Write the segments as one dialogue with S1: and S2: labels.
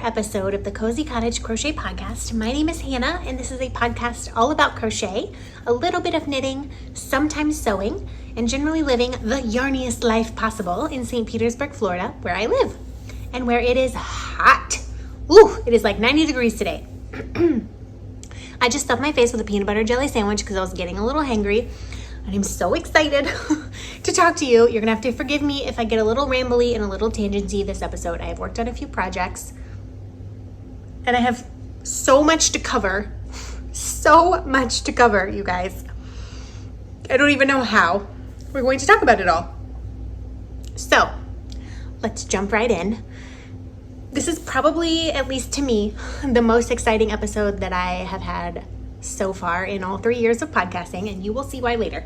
S1: episode of the Cozy Cottage Crochet Podcast. My name is Hannah, and this is a podcast all about crochet, a little bit of knitting, sometimes sewing, and generally living the yarniest life possible in St. Petersburg, Florida, where I live, and where it is hot. Ooh, it is like 90 degrees today. I just stuffed my face with a peanut butter jelly sandwich because I was getting a little hangry, and I'm so excited to talk to you. You're gonna have to forgive me if I get a little rambly and a little tangenty this episode. I have worked on a few projects, and I have so much to cover. So much to cover, you guys. I don't even know how we're going to talk about it all. So, let's jump right in. This is probably, at least to me, the most exciting episode that I have had so far in all 3 years of podcasting, and you will see why later.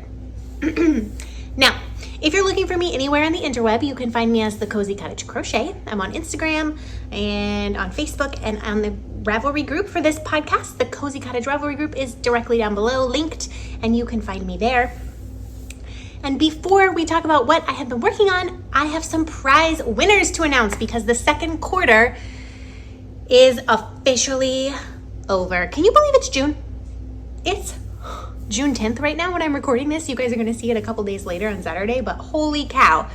S1: Now, if you're looking for me anywhere on the interweb, you can find me as the Cozy Cottage Crochet. I'm on Instagram and on Facebook and on the Ravelry group for this podcast. The Cozy Cottage Ravelry group is directly down below, linked, and you can find me there. And before we talk about what I have been working on, I have some prize winners to announce because the second quarter is officially over. Can you believe it's June? It's June 10th right now when I'm recording this. You guys are going to see it a couple days later on Saturday, but holy cow.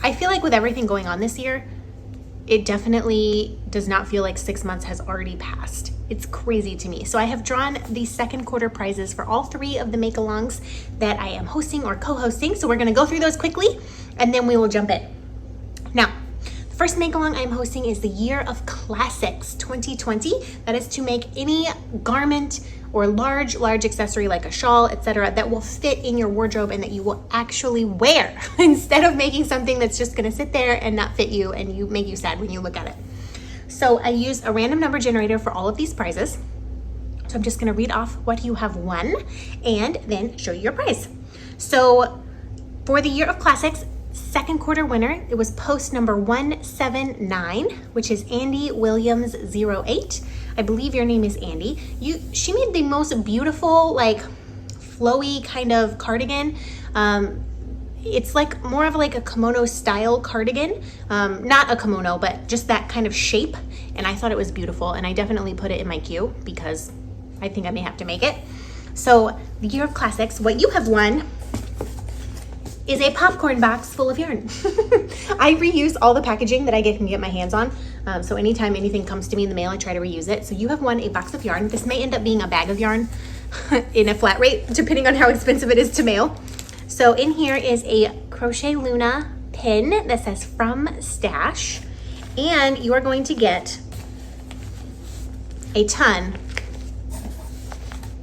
S1: I feel like with everything going on this year, it definitely does not feel like 6 months has already passed. It's crazy to me. So I have drawn the second quarter prizes for all 3 of the make-alongs that I am hosting or co-hosting. So we're going to go through those quickly and then we will jump in. Now, the first make-along I'm hosting is the Year of Classics 2020. That is to make any garment or large accessory like a shawl, etc., that will fit in your wardrobe and that you will actually wear instead of making something that's just going to sit there and not fit you and make you sad when you look at it. So I use a random number generator for all of these prizes. So I'm just going to read off what you have won and then show you your prize. So for the Year of Classics second quarter winner, it was post number 179, which is Andy Williams 08. I believe your name is Andy. She made the most beautiful, like flowy kind of cardigan. It's like more of like a kimono style cardigan. Not a kimono, but just that kind of shape. And I thought it was beautiful. And I definitely put it in my queue because I think I may have to make it. So the Year of Classics, what you have won is a popcorn box full of yarn. I reuse all the packaging that I can get my hands on. So anytime anything comes to me in the mail, I try to reuse it. So you have won a box of yarn. This may end up being a bag of yarn in a flat rate, depending on how expensive it is to mail. So in here is a Crochet Luna pin that says From Stash. And you are going to get a ton.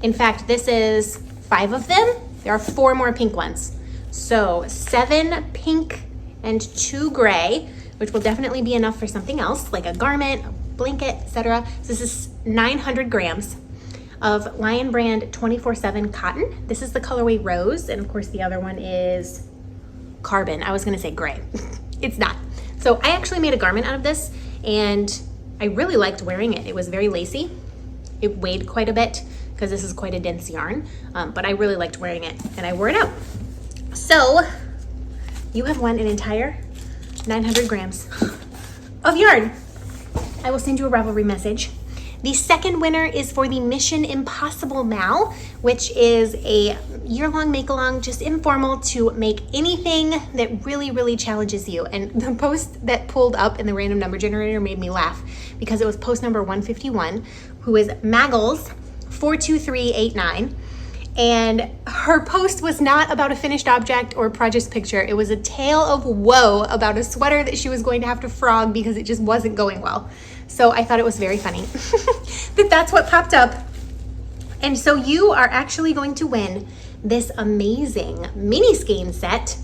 S1: In fact, this is 5 of them. There are 4 more pink ones. So 7 pink and 2 gray, which will definitely be enough for something else, like a garment, a blanket, etc. So this is 900 grams of Lion Brand 24/7 cotton. This is the colorway Rose, and of course the other one is Carbon. I was gonna say gray. It's not. So I actually made a garment out of this, and I really liked wearing it. It was very lacy. It weighed quite a bit because this is quite a dense yarn, but I really liked wearing it, and I wore it out. So you have won an entire 900 grams of yarn. I will send you a Ravelry message. The second winner is for the Mission Impossible Mal, which is a year-long make-along, just informal to make anything that really challenges you. And the post that pulled up in the random number generator made me laugh because it was post number 151, who is Maggles 42389. And her post was not about a finished object or project picture. It was a tale of woe about a sweater that she was going to have to frog because it just wasn't going well. So I thought it was very funny that's what popped up. And so you are actually going to win this amazing mini skein set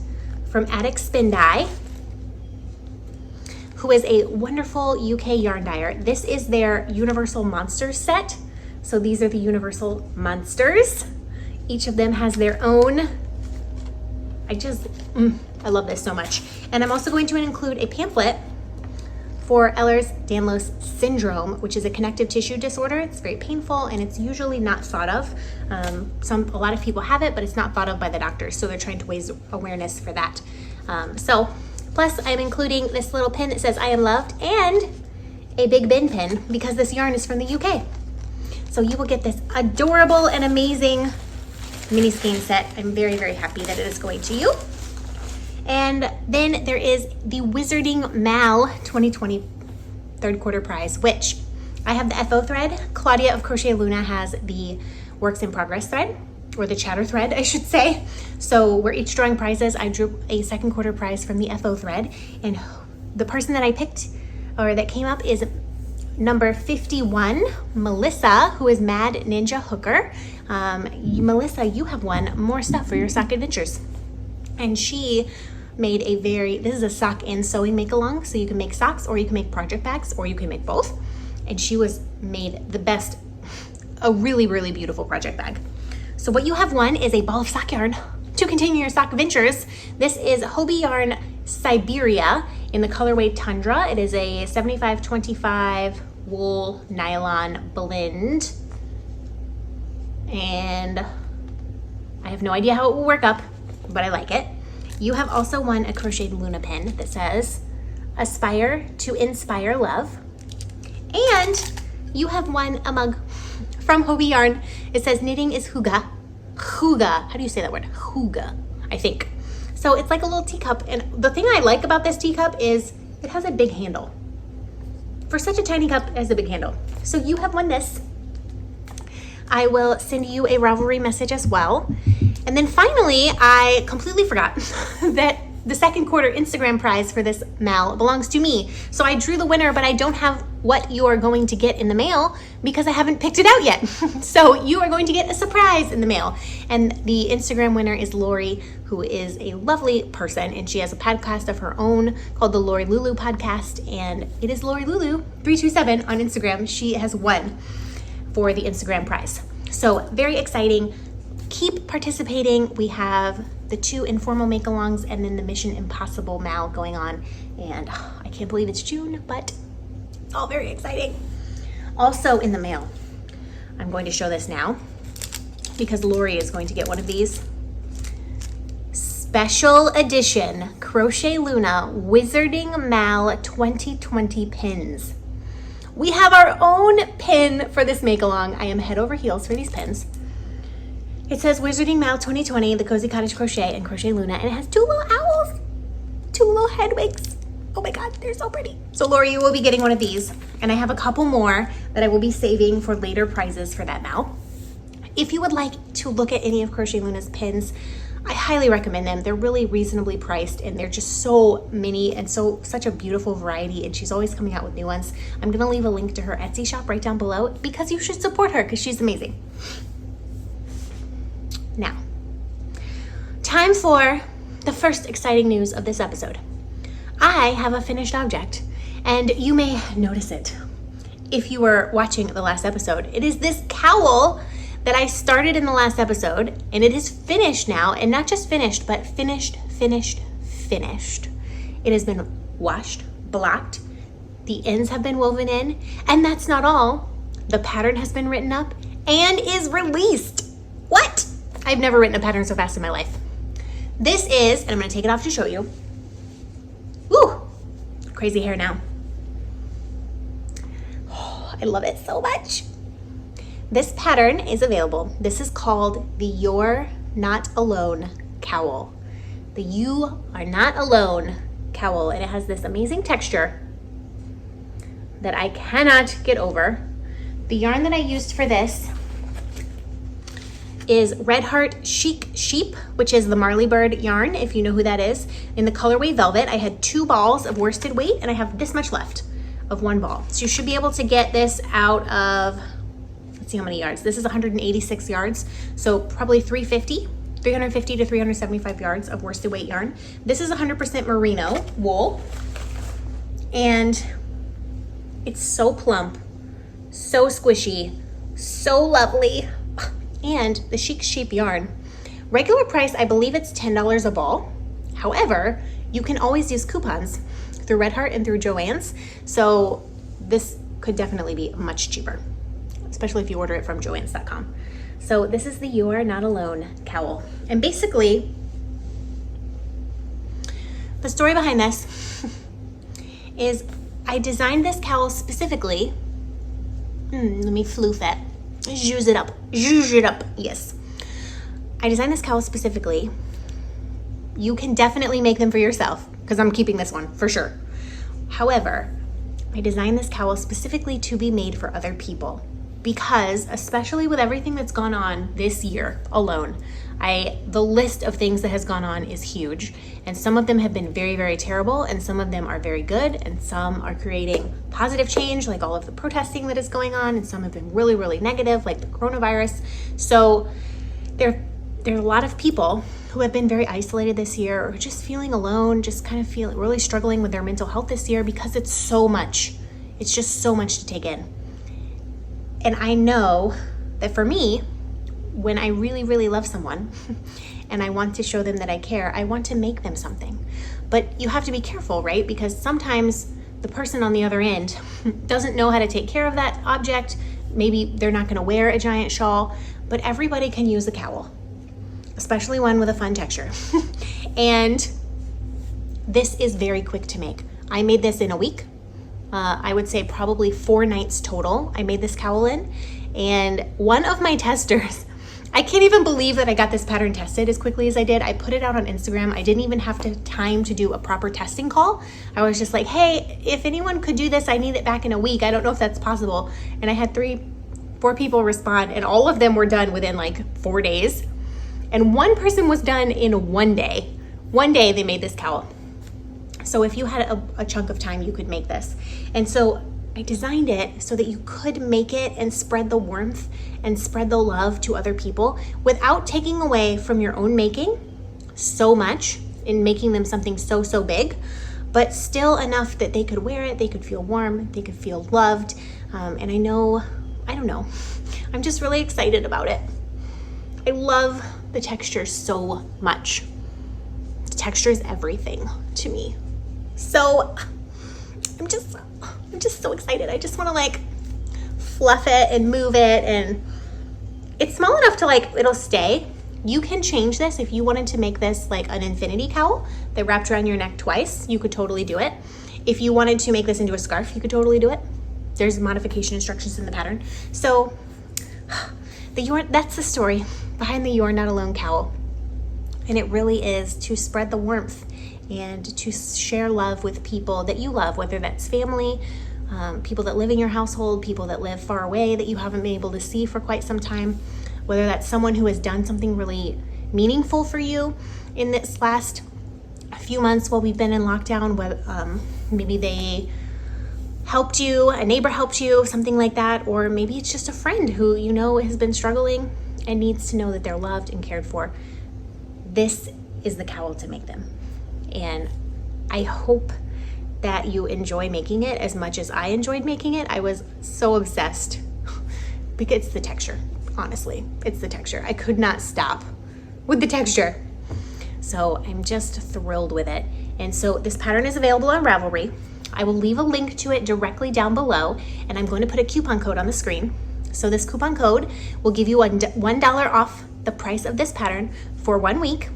S1: from Attic Spin Dye, who is a wonderful UK yarn dyer. This is their Universal Monsters set. So these are the Universal Monsters. Each of them has their own. I love this so much. And I'm also going to include a pamphlet for Ehlers-Danlos syndrome, which is a connective tissue disorder. It's very painful and it's usually not thought of. A lot of people have it, but it's not thought of by the doctors. So they're trying to raise awareness for that. Plus I'm including this little pin that says I am loved, and a Big bin pin because this yarn is from the UK. So you will get this adorable and amazing mini skein set. I'm very, very happy that it is going to you. And then there is the Wizarding Mal 2020 third quarter prize, which I have the FO thread. Claudia of Crochet Luna has the works in progress thread, or the chatter thread, I should say. So we're each drawing prizes. I drew a second quarter prize from the FO thread, and the person that I picked, or that came up, is number 51, Melissa, who is Mad Ninja Hooker. Melissa, you have won more stuff for your sock adventures. And she made this is a sock and sewing make along, so you can make socks, or you can make project bags, or you can make both. And she made the best, a really, really beautiful project bag. So what you have won is a ball of sock yarn to continue your sock adventures. This is Hobie Yarn Siberia in the colorway Tundra. It is a 75-25 wool nylon blend. And I have no idea how it will work up, but I like it. You have also won a crocheted Luna pin that says, "Aspire to inspire love." And you have won a mug from Hobie Yarn. It says, "Knitting is hygge." Hygge. How do you say that word? Hygge, I think. So it's like a little teacup. And the thing I like about this teacup is it has a big handle. For such a tiny cup, it has a big handle. So you have won this. I will send you a Ravelry message as well. And then finally, I completely forgot that the second quarter Instagram prize for this Mal belongs to me. So I drew the winner, but I don't have what you are going to get in the mail because I haven't picked it out yet. So you are going to get a surprise in the mail. And the Instagram winner is Lori, who is a lovely person, and she has a podcast of her own called the Lori Lulu Podcast, and it is Lori Lulu 327 on Instagram. She has won for the Instagram prize. So very exciting. Keep participating. We have the 2 informal make-alongs and then the Mission Impossible Mal going on. And I can't believe it's June, but it's all very exciting. Also in the mail, I'm going to show this now because Lori is going to get one of these. Special edition Crochet Luna Wizarding Mal 2020 pins. We have our own pin for this make-along. I am head over heels for these pins. It says Wizarding Mal 2020, the Cozy Cottage Crochet and Crochet Luna, and it has 2 little owls, 2 little head wigs. Oh my God, they're so pretty. So Lori, you will be getting one of these, and I have a couple more that I will be saving for later prizes for that Mal. If you would like to look at any of Crochet Luna's pins, I highly recommend them. They're really reasonably priced, and they're just so many and such a beautiful variety, and she's always coming out with new ones. I'm gonna leave a link to her Etsy shop right down below because you should support her because she's amazing. Now, time for the first exciting news of this episode. I have a finished object, and you may notice it if you were watching the last episode. It is this cowl that I started in the last episode, and it is finished now, and not just finished, but finished. It has been washed, blocked, the ends have been woven in, and that's not all. The pattern has been written up and is released. What? I've never written a pattern so fast in my life. This is, and I'm gonna take it off to show you. Woo, crazy hair now. Oh, I love it so much. This pattern is available. This is called the You're Not Alone cowl. The You Are Not Alone cowl, and it has this amazing texture that I cannot get over. The yarn that I used for this is Red Heart Chic Sheep, which is the Marley Bird yarn, if you know who that is. In the colorway Velvet, I had 2 balls of worsted weight, and I have this much left of 1 ball. So you should be able to get this out of, let's see how many yards. This is 186 yards, so probably 350 to 375 yards of worsted weight yarn. This is 100% merino wool, and it's so plump, so squishy, so lovely. And the Chic Sheep yarn, regular price, I believe it's $10 a ball. However, you can always use coupons through Red Heart and through Joann's. So this could definitely be much cheaper, especially if you order it from joanns.com. So this is the You Are Not Alone cowl. And basically, the story behind this is I designed this cowl specifically. Let me floof that. Zhuzh it up. Zhuzh it up. Yes. I designed this cowl specifically. You can definitely make them for yourself because I'm keeping this one for sure. However, I designed this cowl specifically to be made for other people because, especially with everything that's gone on this year alone, the list of things that has gone on is huge, and some of them have been very, very terrible, and some of them are very good, and some are creating positive change, like all of the protesting that is going on, and some have been really, really negative, like the coronavirus. So there's a lot of people who have been very isolated this year, or just feeling alone, just kind of feeling really struggling with their mental health this year because it's so much. It's just so much to take in. And I know that for me, when I really, really love someone and I want to show them that I care, I want to make them something. But you have to be careful, right? Because sometimes the person on the other end doesn't know how to take care of that object. Maybe they're not going to wear a giant shawl, but everybody can use a cowl, especially one with a fun texture. And this is very quick to make. I made this in a week. I would say probably 4 nights total. I made this cowl in, and one of my testers, I can't even believe that I got this pattern tested as quickly as I did. I put it out on Instagram. I didn't even have time to do a proper testing call. I was just like, hey, if anyone could do this, I need it back in a week. I don't know if that's possible. And I had 4 people respond, and all of them were done within like 4 days. And one person was done in 1 day. 1 day they made this cowl. So if you had a chunk of time, you could make this. And so I designed it so that you could make it and spread the warmth and spread the love to other people without taking away from your own making so much in making them something so, so big, but still enough that they could wear it, they could feel warm, they could feel loved. And I don't know, I'm just really excited about it. I love the texture so much. The texture is everything to me. So I'm just so excited. I just want to like fluff it and move it, and it's small enough to like, it'll stay. You can change this if you wanted to make this like an infinity cowl that wrapped around your neck twice. You could totally do it. If you wanted to make this into a scarf, you could totally do it. There's modification instructions in the pattern. So that's the story behind the You're Not Alone cowl. And it really is to spread the warmth and to share love with people that you love, whether that's family, people that live in your household, people that live far away that you haven't been able to see for quite some time, whether that's someone who has done something really meaningful for you in this last few months while we've been in lockdown, maybe they helped you, a neighbor helped you, something like that, or maybe it's just a friend who you know has been struggling and needs to know that they're loved and cared for. This is the cowl to make them. And I hope that you enjoy making it as much as I enjoyed making it. I was so obsessed because it's the texture, honestly. It's the texture. I could not stop with the texture. So I'm just thrilled with it. And so this pattern is available on Ravelry. I will leave a link to it directly down below, and I'm going to put a coupon code on the screen. So this coupon code will give you $1 off the price of this pattern for 1 week.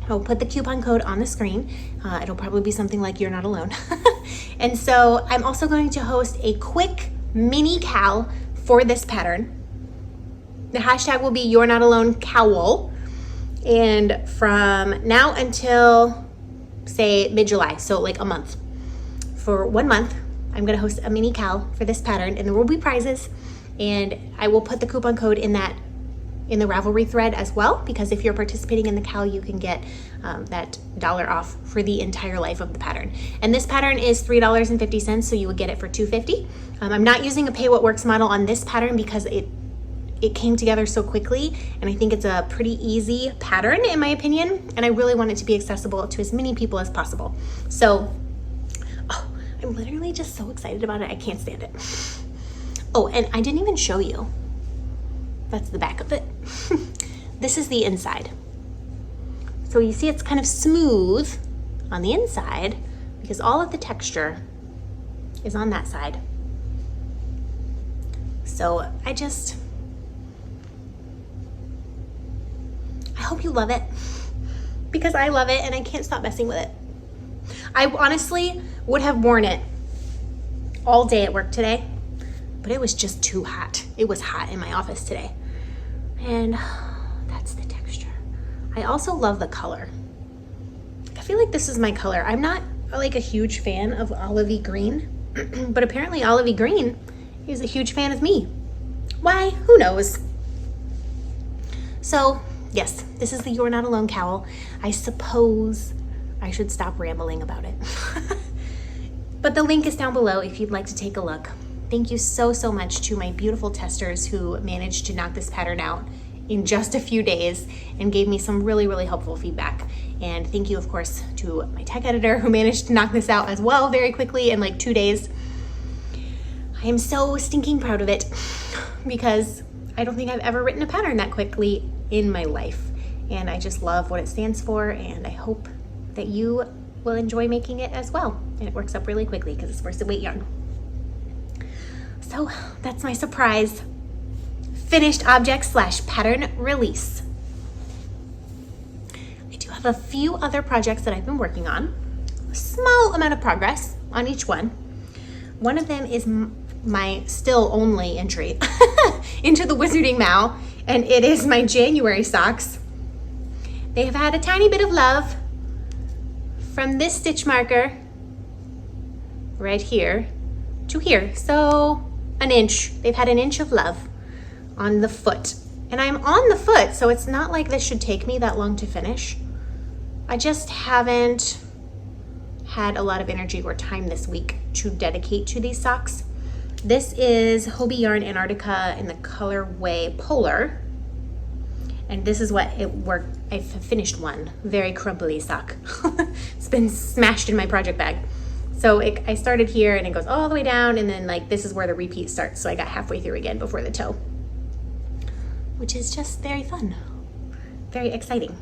S1: I'll put the coupon code on the screen. It'll probably be something like You're Not Alone. And so I'm also going to host a quick mini cowl for this pattern. The hashtag will be You're Not Alone cowl. And from now until say mid-July, so like a month. For 1 month, I'm gonna host a mini cowl for this pattern, and there will be prizes. And I will put the coupon code in the Ravelry thread as well, because if you're participating in the cowl, you can get that $1 off for the entire life of the pattern. And this pattern is $3.50, so you would get it for $2.50. I'm not using a pay what works model on this pattern because it came together so quickly, and I think it's a pretty easy pattern in my opinion, and I really want it to be accessible to as many people as possible. So, I'm literally just so excited about it. I can't stand it. Oh, and I didn't even show you. That's the back of it. This is the inside. So you see it's kind of smooth on the inside because all of the texture is on that side. So I hope you love it because I love it and I can't stop messing with it. I honestly would have worn it all day at work today, but it was just too hot. It was hot in my office today. And that's the texture. I also love the color. I feel like this is my color. I'm not like a huge fan of olivey green, but apparently olivey green is a huge fan of me. Why? Who knows? So yes, this is the You're Not Alone cowl. I suppose I should stop rambling about it. But the link is down below if you'd like to take a look. Thank you so, so much to my beautiful testers who managed to knock this pattern out in just a few days and gave me some really, really helpful feedback. And thank you, of course, to my tech editor who managed to knock this out as well very quickly in like 2 days. I am so stinking proud of it because I don't think I've ever written a pattern that quickly in my life. And I just love what it stands for, and I hope that you will enjoy making it as well. And it works up really quickly because it's worsted weight yarn. So that's my surprise finished object / pattern release. I do have a few other projects that I've been working on. A small amount of progress on each one. One of them is my still only entry into the Wizarding Mal, and it is my January socks. They have had a tiny bit of love from this stitch marker right here to here. So an inch. They've had an inch of love on the foot. And I'm on the foot, so it's not like this should take me that long to finish. I just haven't had a lot of energy or time this week to dedicate to these socks. This is Hobie Yarn Antarctica in the colorway Polar. And this is what it worked. I've finished one very crumply sock. It's been smashed in my project bag. So I started here and it goes all the way down, and then like this is where the repeat starts. So I got halfway through again before the toe, which is just very fun, very exciting.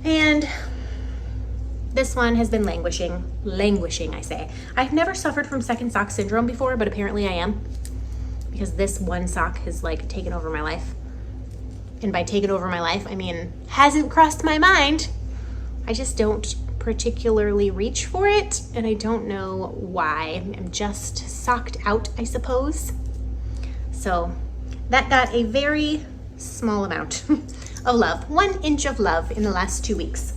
S1: And this one has been languishing, I say. I've never suffered from second sock syndrome before, but apparently I am, because this one sock has like taken over my life. And by taken over my life, I mean, hasn't crossed my mind. I just don't particularly reach for it, and I don't know why. I'm just socked out, I suppose. So that got a very small amount of love, 1 inch of love in the last 2 weeks.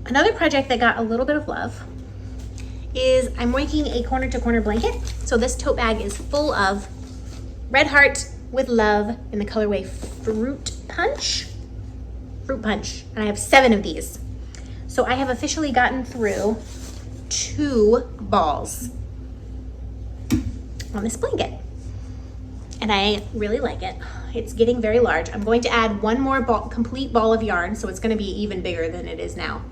S1: Another project that got a little bit of love is I'm making a corner to corner blanket. So this tote bag is full of red heart with love in the colorway Fruit Punch. And I have 7 of these. So I have officially gotten through 2 balls on this blanket. And I really like it. It's getting very large. I'm going to add one more complete ball of yarn, so it's going to be even bigger than it is now.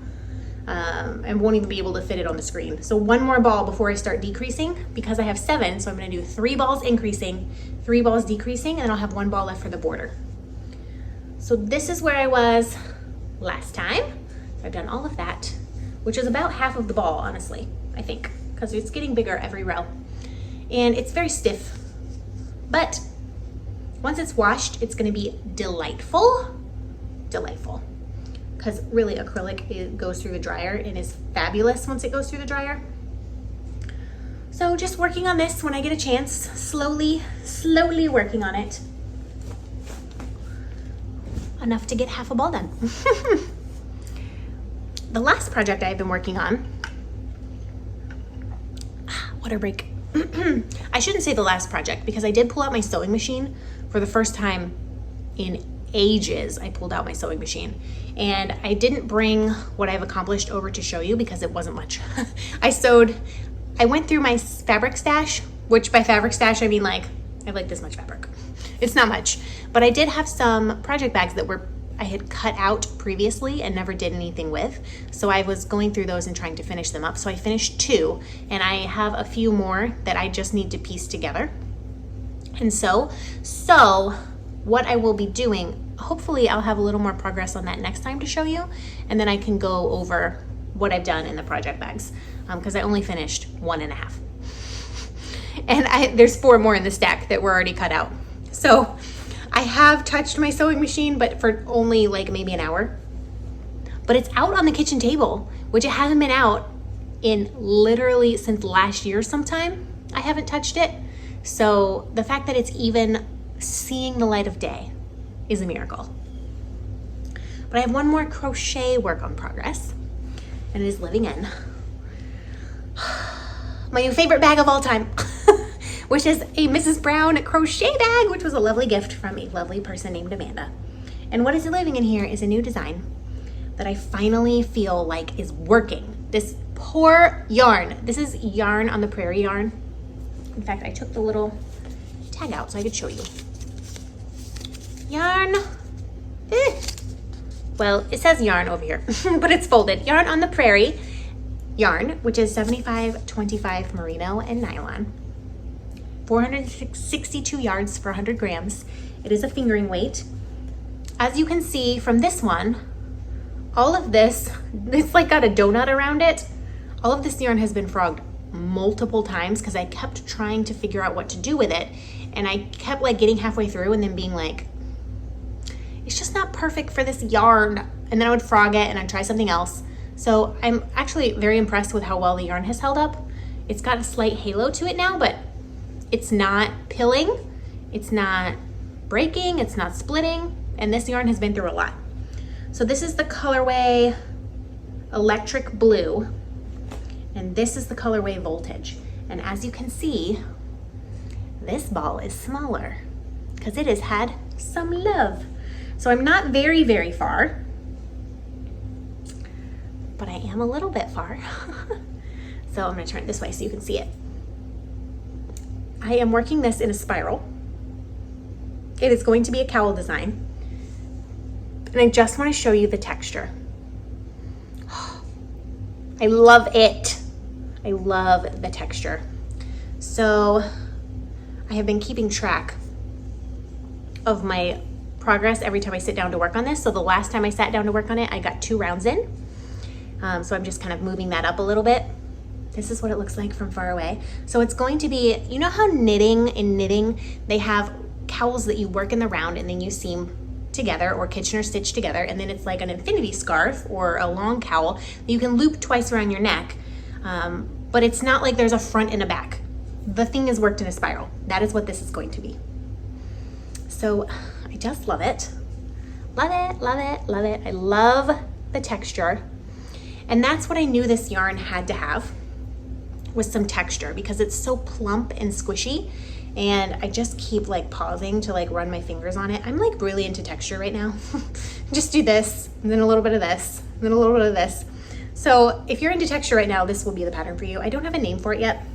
S1: I won't even be able to fit it on the screen. So one more ball before I start decreasing, because I have 7, so I'm going to do 3 balls increasing, 3 balls decreasing, and then I'll have 1 ball left for the border. So this is where I was last time. So I've done all of that, which is about half of the ball, honestly, I think, because it's getting bigger every row. And it's very stiff, but once it's washed, it's going to be delightful. Because really acrylic, it goes through the dryer and is fabulous once it goes through the dryer. So just working on this when I get a chance, slowly working on it. Enough to get half a ball done. The last project I've been working on, water break. I shouldn't say the last project, because I did pull out my sewing machine for the first time in ages. I pulled out my sewing machine, and I didn't bring what I've accomplished over to show you because it wasn't much. I went through my fabric stash, which by fabric stash I mean like I have like this much fabric. It's not much, but I did have some project bags that I had cut out previously and never did anything with. So I was going through those and trying to finish them up. So I finished 2, and I have a few more that I just need to piece together. And so what I will be doing, hopefully I'll have a little more progress on that next time to show you, and then I can go over what I've done in the project bags, because I only finished 1.5. And there's 4 more in the stack that were already cut out. So I have touched my sewing machine, but for only like maybe an hour. But it's out on the kitchen table, which it hasn't been out in literally since last year sometime. I haven't touched it. So the fact that it's even seeing the light of day is a miracle. But I have one more crochet work on progress, and it is living in my new favorite bag of all time, which is a Mrs. Brown crochet bag, which was a lovely gift from a lovely person named Amanda. And what is living in here is a new design that I finally feel like is working. This poor yarn. This is yarn on the Prairie yarn. In fact, I took the little tag out so I could show you. Yarn. Well, it says yarn over here, but it's folded. Yarn on the Prairie yarn, which is 75/25 merino and nylon. 462 yards for 100 grams. It is a fingering weight. As you can see from this one, all of this, it's like got a donut around it. All of this yarn has been frogged multiple times because I kept trying to figure out what to do with it. And I kept like getting halfway through and then being like, it's just not perfect for this yarn. And then I would frog it and I'd try something else. So I'm actually very impressed with how well the yarn has held up. It's got a slight halo to it now, but it's not pilling, it's not breaking, it's not splitting. And this yarn has been through a lot. So this is the colorway Electric Blue, and this is the colorway Voltage. And as you can see, this ball is smaller because it has had some love. So I'm not very, very far, but I am a little bit far. So I'm gonna turn it this way so you can see it. I am working this in a spiral. It is going to be a cowl design. And I just want to show you the texture. I love it. I love the texture. So I have been keeping track of my progress every time I sit down to work on this. So the last time I sat down to work on it, I got 2 rounds in. So I'm just kind of moving that up a little bit. This is what it looks like from far away. So it's going to be, you know how in knitting, they have cowls that you work in the round and then you seam together or Kitchener stitch together, and then it's like an infinity scarf or a long cowl that you can loop twice around your neck. But it's not like there's a front and a back. The thing is worked in a spiral. That is what this is going to be. So I just love it. Love it, love it, love it. I love the texture. And that's what I knew this yarn had to have, was some texture, because it's so plump and squishy. And I just keep like pausing to like run my fingers on it. I'm like really into texture right now. Just do this, and then a little bit of this, and then a little bit of this. So if you're into texture right now, this will be the pattern for you. I don't have a name for it yet.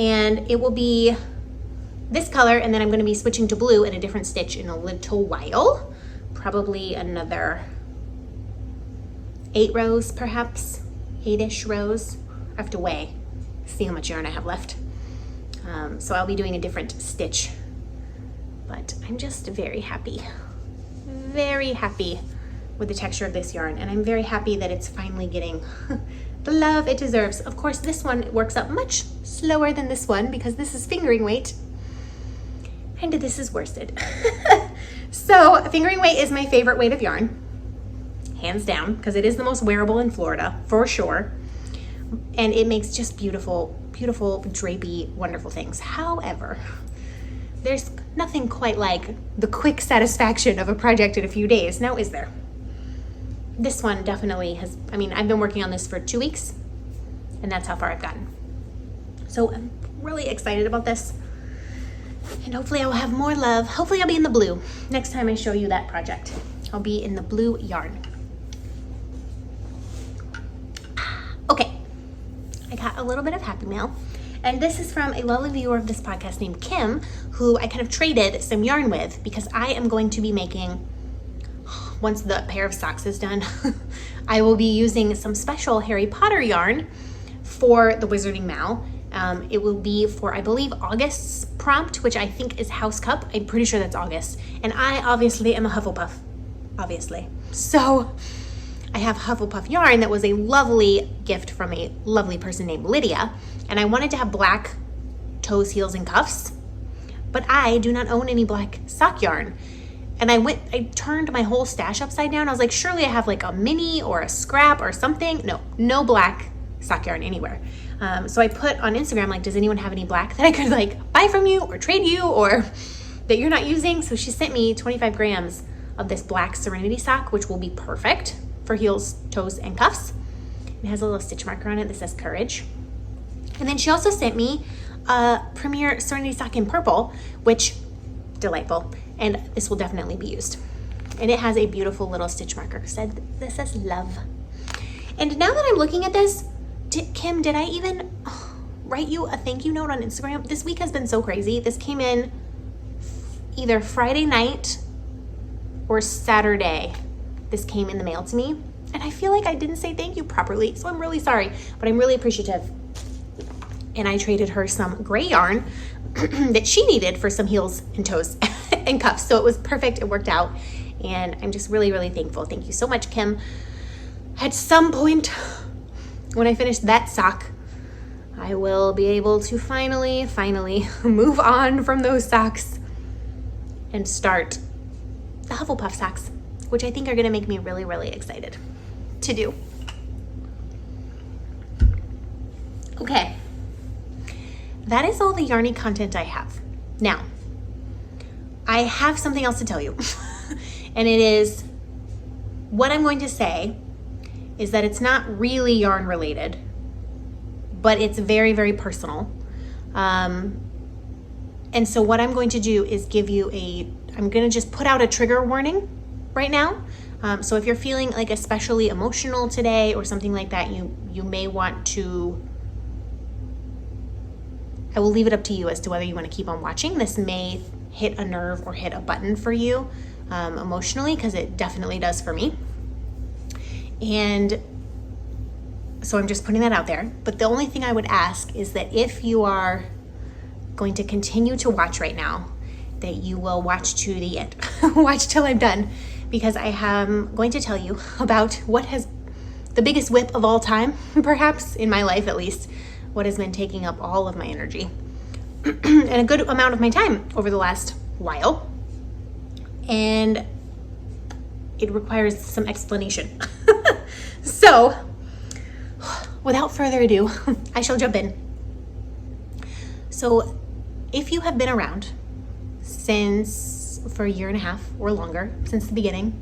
S1: And it will be this color, and then I'm gonna be switching to blue in a different stitch in a little while. Probably another 8 rows, perhaps, 8-ish rows. I have to weigh, see how much yarn I have left. So I'll be doing a different stitch, but I'm just very happy with the texture of this yarn, and I'm very happy that it's finally getting the love it deserves. Of course, this one works up much slower than this one because this is fingering weight, and this is worsted. So fingering weight is my favorite weight of yarn, hands down, because it is the most wearable in Florida, for sure. And it makes just beautiful, beautiful, drapey, wonderful things. However, there's nothing quite like the quick satisfaction of a project in a few days. Now, is there? This one definitely has, I mean, I've been working on this for 2 weeks, and that's how far I've gotten. So I'm really excited about this. And hopefully I will have more love. Hopefully I'll be in the blue next time I show you that project. I'll be in the blue yarn. Okay. I got a little bit of happy mail, and this is from a lovely viewer of this podcast named Kim, who I kind of traded some yarn with because I am going to be making, once the pair of socks is done, I will be using some special Harry Potter yarn for the Wizarding Mal. It will be for, I believe, August's prompt, which I think is House Cup. I'm pretty sure that's August. And I obviously am a Hufflepuff, obviously. So I have Hufflepuff yarn that was a lovely gift from a lovely person named Lydia, and I wanted to have black toes, heels, and cuffs, but I do not own any black sock yarn. And I turned my whole stash upside down. I was like, surely I have like a mini or a scrap or something. No black sock yarn anywhere. So I put on Instagram, like, does anyone have any black that I could like buy from you or trade you or that you're not using? So she sent me 25 grams of this black Serenity sock, which will be perfect for heels, toes, and cuffs. It has a little stitch marker on it that says Courage. And then she also sent me a Premier Serenity sock in purple, which, delightful. And this will definitely be used. And it has a beautiful little stitch marker that says love. And now that I'm looking at this, Kim, did I even write you a thank you note on Instagram? This week has been so crazy. This came in either Friday night or Saturday. This came in the mail to me. And I feel like I didn't say thank you properly. So I'm really sorry, but I'm really appreciative. And I traded her some gray yarn that she needed for some heels and toes and cuffs. So it was perfect. It worked out. And I'm just really, really thankful. Thank you so much, Kim. At some point when I finish that sock, I will be able to finally move on from those socks and start the Hufflepuff socks, which I think are gonna make me really, really excited to do. Okay, that is all the yarny content I have. Now, I have something else to tell you. And it is, what I'm going to say is that it's not really yarn related, but it's very, very personal. And so what I'm going to do is give you I'm going to just put out a trigger warning right now. So if you're feeling like especially emotional today or something like that, you may want to, I will leave it up to you as to whether you want to keep on watching. This may hit a nerve or hit a button for you emotionally, because it definitely does for me. And so I'm just putting that out there. But the only thing I would ask is that if you are going to continue to watch right now, that you will watch to the end. Watch till I'm done, because I am going to tell you about what has the biggest WIP of all time, perhaps in my life at least, what has been taking up all of my energy and a good amount of my time over the last while. And it requires some explanation. So, without further ado, I shall jump in. So, if you have been around for a year and a half or longer, since the beginning,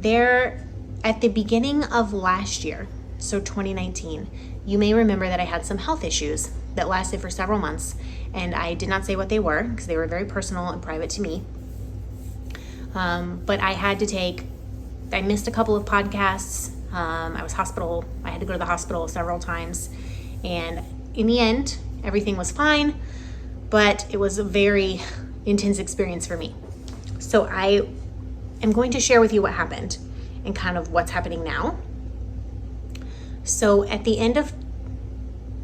S1: at the beginning of last year, so 2019, you may remember that I had some health issues that lasted for several months, and I did not say what they were because they were very personal and private to me. But I missed a couple of podcasts. I had to go to the hospital several times, and in the end, everything was fine, but it was a very intense experience for me. So I am going to share with you what happened and kind of what's happening now. So at the end of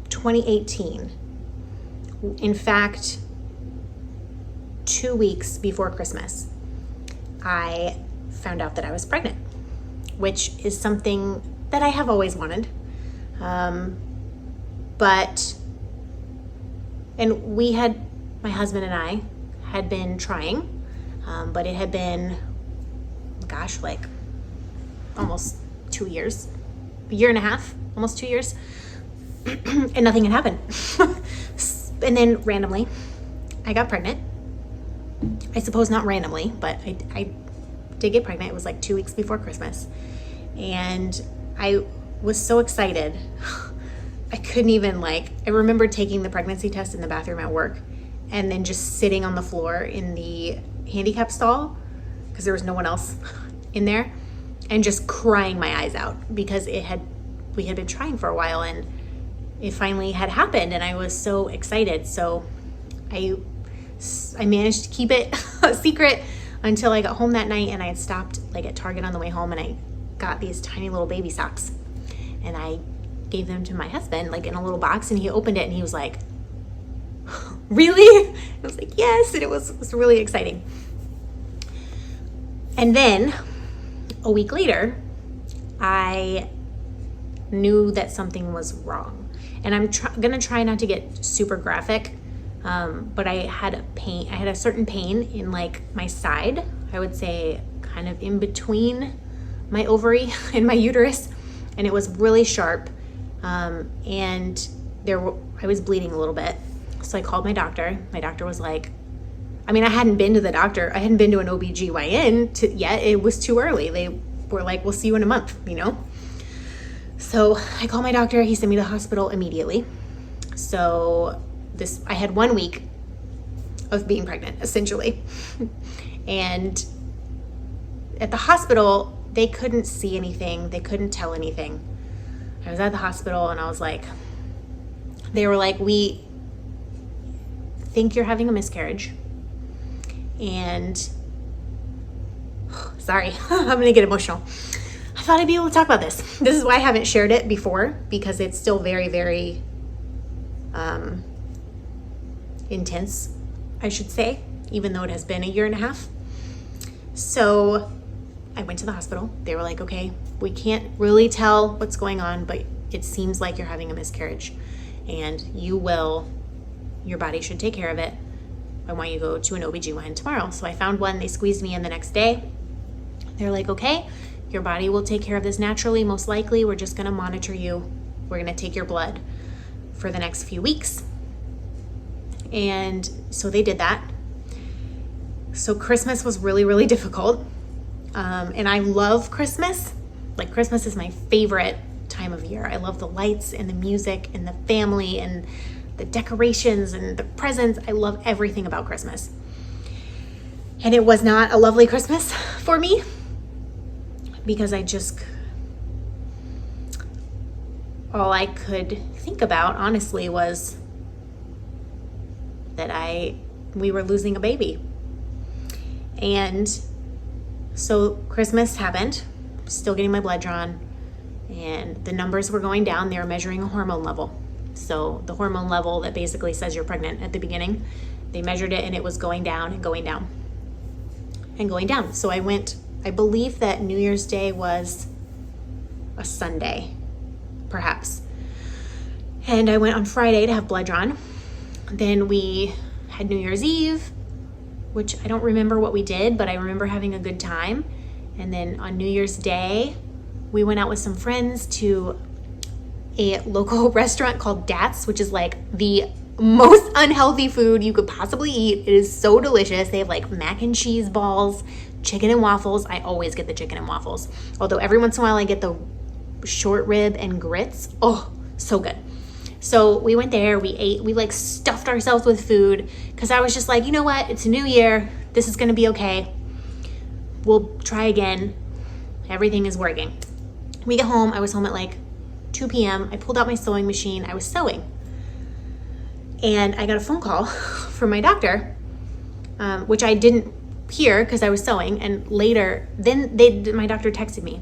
S1: 2018, in fact, 2 weeks before Christmas, I found out that I was pregnant, which is something that I have always wanted. My husband and I had been trying, but it had been, almost 2 years, a year and a half, almost 2 years, and nothing had happened. And then randomly, I got pregnant. I suppose not randomly, but I did get pregnant. It was like 2 weeks before Christmas. And I was so excited. I couldn't even I remember taking the pregnancy test in the bathroom at work and then just sitting on the floor in the handicap stall because there was no one else in there and just crying my eyes out because we had been trying for a while and it finally had happened and I was so excited. So I managed to keep it a secret until I got home that night, and I had stopped at Target on the way home and I got these tiny little baby socks and I gave them to my husband in a little box, and he opened it and he was like, really? I was like, yes. And it was really exciting. And then a week later, I knew that something was wrong. And I'm gonna try not to get super graphic, but I had a certain pain in my side. I would say kind of in between my ovary and my uterus, and it was really sharp. And I was bleeding a little bit. So I called my doctor. My doctor was like, I hadn't been to the doctor. I hadn't been to an OBGYN yet. It was too early. They were like, we'll see you in a month, So I called my doctor. He sent me to the hospital immediately. So I had 1 week of being pregnant, essentially. And at the hospital, they couldn't see anything. They couldn't tell anything. I was at the hospital and I was like, they were like, we think you're having a miscarriage. And sorry, I'm going to get emotional. I thought I'd be able to talk about this. This is why I haven't shared it before, because it's still very, very intense, I should say, even though it has been a year and a half. So I went to the hospital. They were like, okay, we can't really tell what's going on, but it seems like you're having a miscarriage and your body should take care of it. I want you to go to an OBGYN tomorrow. So I found one. They squeezed me in the next day. They're like, okay, your body will take care of this naturally. Most likely, we're just going to monitor you. We're going to take your blood for the next few weeks. And so they did that. So Christmas was really, really difficult. And I love Christmas. Like, Christmas is my favorite time of year. I love the lights and the music and the family and the decorations and the presents. I love everything about Christmas. And it was not a lovely Christmas for me because all I could think about, honestly, was that we were losing a baby. And so Christmas happened, still getting my blood drawn, and the numbers were going down. They were measuring a hormone level. So the hormone level that basically says you're pregnant at the beginning, they measured it and it was going down and going down and going down. So I believe that New Year's Day was a Sunday, perhaps. And I went on Friday to have blood drawn. Then we had New Year's Eve, which I don't remember what we did, but I remember having a good time. And then on New Year's Day, we went out with some friends to a local restaurant called Dat's, which is like the most unhealthy food you could possibly eat. It is so delicious. They have like mac and cheese balls, chicken and waffles. I always get the chicken and waffles. Although every once in a while I get the short rib and grits. Oh, so good. So we went there, we ate, we like stuffed ourselves with food because I was just like, you know what? It's a new year. This is going to be okay. We'll try again. Everything is working. We get home. I was home at like 2 p.m. I pulled out my sewing machine. I was sewing. And I got a phone call from my doctor, which I didn't hear because I was sewing. And later, my doctor texted me.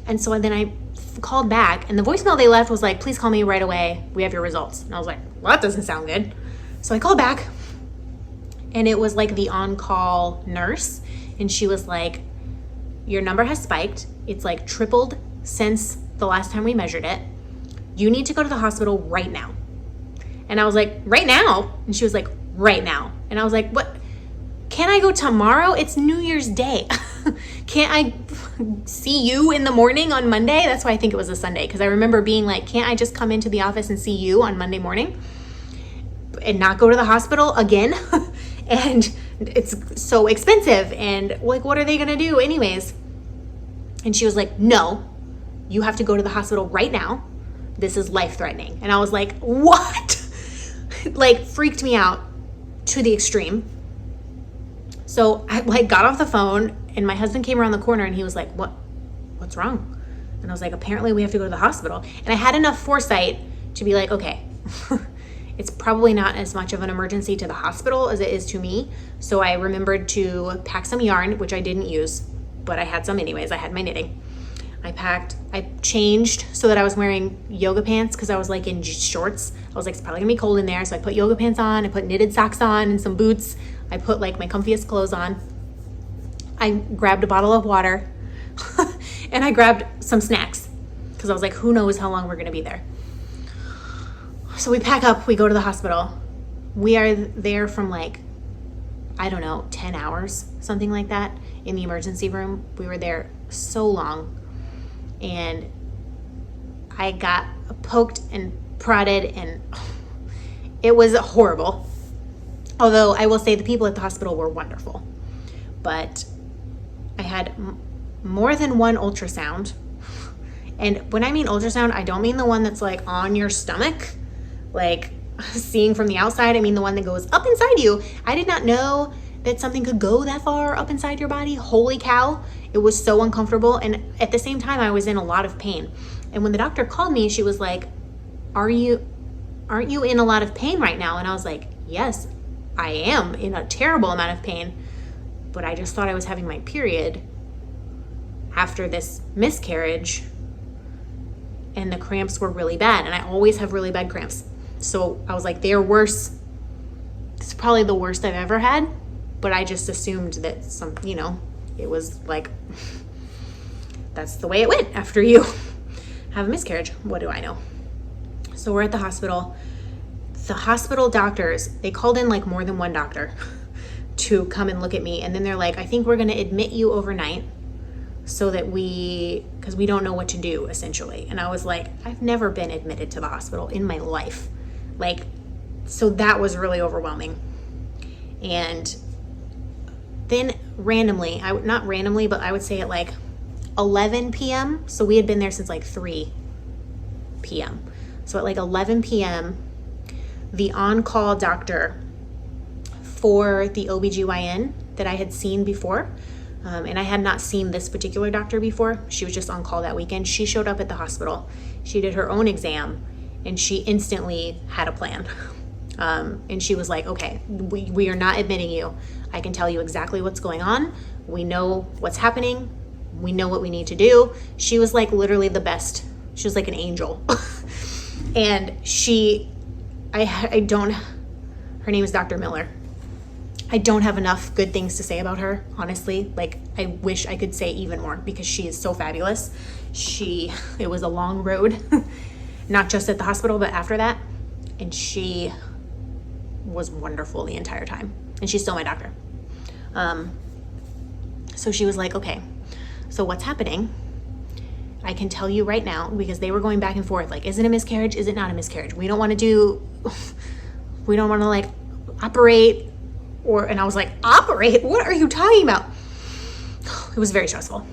S1: And so then I called back, and the voicemail they left was like, please call me right away. We have your results. And I was like, well, that doesn't sound good. So I called back, and it was like the on-call nurse. And she was like, your number has spiked. It's like tripled since the last time we measured it. You need to go to the hospital right now. And I was like, right now? And she was like, right now. And I was like, what? Can I go tomorrow? It's New Year's Day. Can't I see you in the morning on Monday? That's why I think it was a Sunday, because I remember being like, can't I just come into the office and see you on Monday morning and not go to the hospital again? And it's so expensive. And like, what are they going to do anyways? And she was like, no, you have to go to the hospital right now. This is life-threatening. And I was like, what? Like, freaked me out to the extreme. So I like got off the phone, and my husband came around the corner and he was like, what's wrong? And I was like, apparently we have to go to the hospital. And I had enough foresight to be like, okay, it's probably not as much of an emergency to the hospital as it is to me. So I remembered to pack some yarn, which I didn't use, but I had some anyways. I had my knitting. I changed so that I was wearing yoga pants because I was like in shorts. I was like, it's probably gonna be cold in there. So I put yoga pants on, I put knitted socks on and some boots. I put like my comfiest clothes on. I grabbed a bottle of water and I grabbed some snacks because I was like, who knows how long we're gonna be there. So we pack up, we go to the hospital. We are there from like, I don't know, 10 hours, something like that in the emergency room. We were there so long. And I got poked and prodded, and it was horrible. Although I will say the people at the hospital were wonderful. But I had more than one ultrasound. And when I mean ultrasound, I don't mean the one that's like on your stomach, like seeing from the outside. I mean the one that goes up inside you. I did not know that something could go that far up inside your body. Holy cow. It was so uncomfortable. And at the same time, I was in a lot of pain. And when the doctor called me, she was like, aren't you in a lot of pain right now? And I was like, yes, I am in a terrible amount of pain. But I just thought I was having my period after this miscarriage, and the cramps were really bad. And I always have really bad cramps. So I was like, they're worse. It's probably the worst I've ever had. But I just assumed that it was like, that's the way it went after you have a miscarriage. What do I know? So we're at the hospital. The hospital doctors, they called in like more than one doctor to come and look at me. And then they're like, I think we're going to admit you overnight so that because we don't know what to do, essentially. And I was like, I've never been admitted to the hospital in my life. So that was really overwhelming. And then randomly, not randomly, but I would say at like 11 p.m. So we had been there since like 3 p.m. So at like 11 p.m., the on-call doctor for the OBGYN that I had seen before, and I had not seen this particular doctor before. She was just on call that weekend. She showed up at the hospital. She did her own exam, and she instantly had a plan. And she was like, okay, we are not admitting you. I can tell you exactly what's going on. We know what's happening. We know what we need to do. She was like literally the best. She was like an angel. And her name is Dr. Miller. I don't have enough good things to say about her, honestly. Like, I wish I could say even more because she is so fabulous. It was a long road, not just at the hospital, but after that. And she was wonderful the entire time. And she's still my doctor. So she was like, okay, so what's happening? I can tell you right now, because they were going back and forth, like, is it a miscarriage? Is it not a miscarriage? We don't want to like operate, and I was like, operate? What are you talking about? It was very stressful.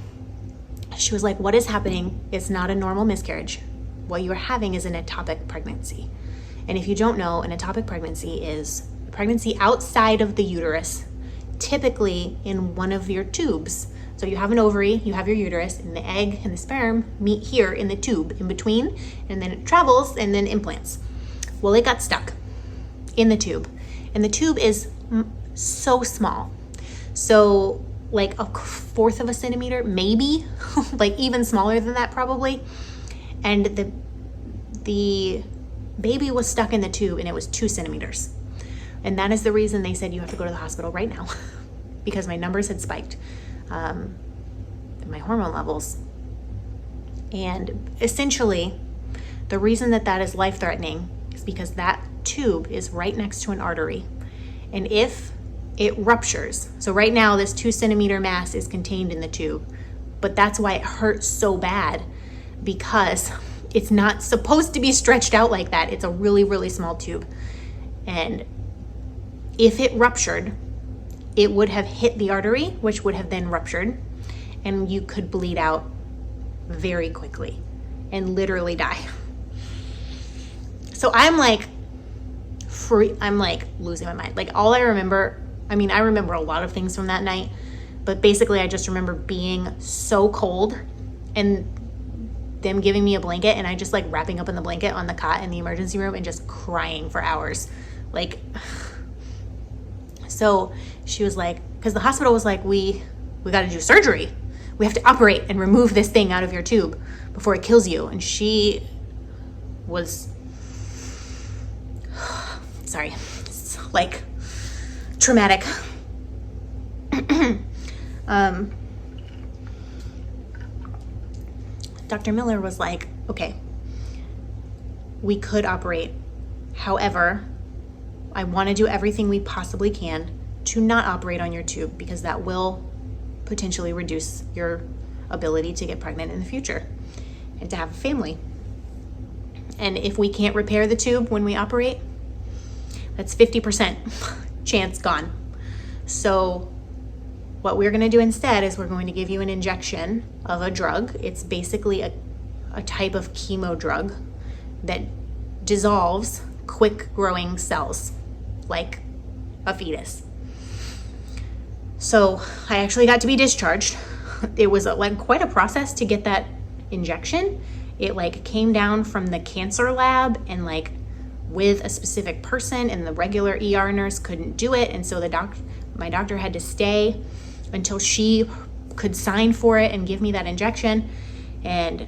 S1: She was like, what is happening? It's not a normal miscarriage. What you're having is an ectopic pregnancy. And if you don't know, an ectopic pregnancy is a pregnancy outside of the uterus, typically in one of your tubes. So you have an ovary, you have your uterus, and the egg and the sperm meet here in the tube in between, and then it travels and then implants. Well, it got stuck in the tube, and the tube is so small. So like 1/4 of a centimeter, maybe, like even smaller than that probably. And the baby was stuck in the tube, and it was 2 centimeters. And that is the reason they said you have to go to the hospital right now, because my numbers had spiked, my hormone levels. And essentially, the reason that is life-threatening is because that tube is right next to an artery. And if it ruptures, so right now this 2 centimeter mass is contained in the tube, but that's why it hurts so bad, because it's not supposed to be stretched out like that. It's a really, really small tube. And if it ruptured, it would have hit the artery, which would have then ruptured, and you could bleed out very quickly and literally die. So I'm like losing my mind. Like, all I remember, I remember a lot of things from that night, but basically I just remember being so cold and them giving me a blanket, and I just like wrapping up in the blanket on the cot in the emergency room and just crying for hours. Like, so she was like, because the hospital was like, we got to do surgery. We have to operate and remove this thing out of your tube before it kills you. And she was, sorry, it's like traumatic. Dr. Miller was like, okay, we could operate. However, I want to do everything we possibly can to not operate on your tube, because that will potentially reduce your ability to get pregnant in the future and to have a family. And if we can't repair the tube when we operate, that's 50% chance gone. So what we're going to do instead is we're going to give you an injection of a drug. It's basically a type of chemo drug that dissolves quick growing cells like a fetus. So I actually got to be discharged. It was like quite a process to get that injection. It like came down from the cancer lab and like with a specific person, and the regular ER nurse couldn't do it. And so my doctor had to stay until she could sign for it and give me that injection. And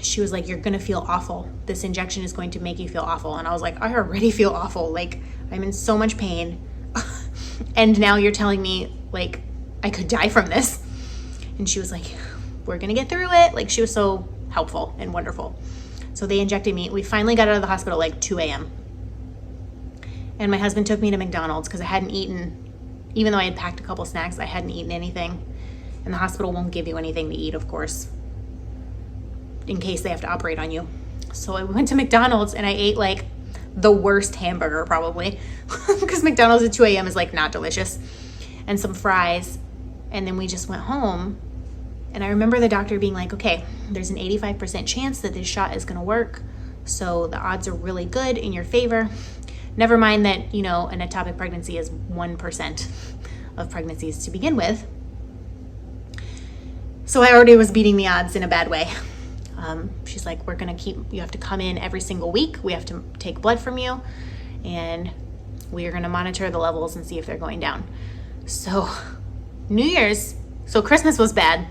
S1: she was like, you're gonna feel awful. This injection is going to make you feel awful. And I was like, I already feel awful. Like, I'm in so much pain. And now you're telling me like I could die from this. And she was like, we're gonna get through it. Like, she was so helpful and wonderful. So they injected me. We finally got out of the hospital like 2 a.m. And my husband took me to McDonald's because I hadn't eaten, even though I had packed a couple snacks, I hadn't eaten anything. And the hospital won't give you anything to eat, of course, in case they have to operate on you. So I went to McDonald's and I ate like the worst hamburger probably because McDonald's at 2 a.m. is like not delicious, and some fries. And then we just went home. And I remember the doctor being like, okay, there's an 85% chance that this shot is going to work. So the odds are really good in your favor. Never mind that, an ectopic pregnancy is 1% of pregnancies to begin with. So I already was beating the odds in a bad way. She's like, you have to come in every single week. We have to take blood from you, and we are going to monitor the levels and see if they're going down. So Christmas was bad.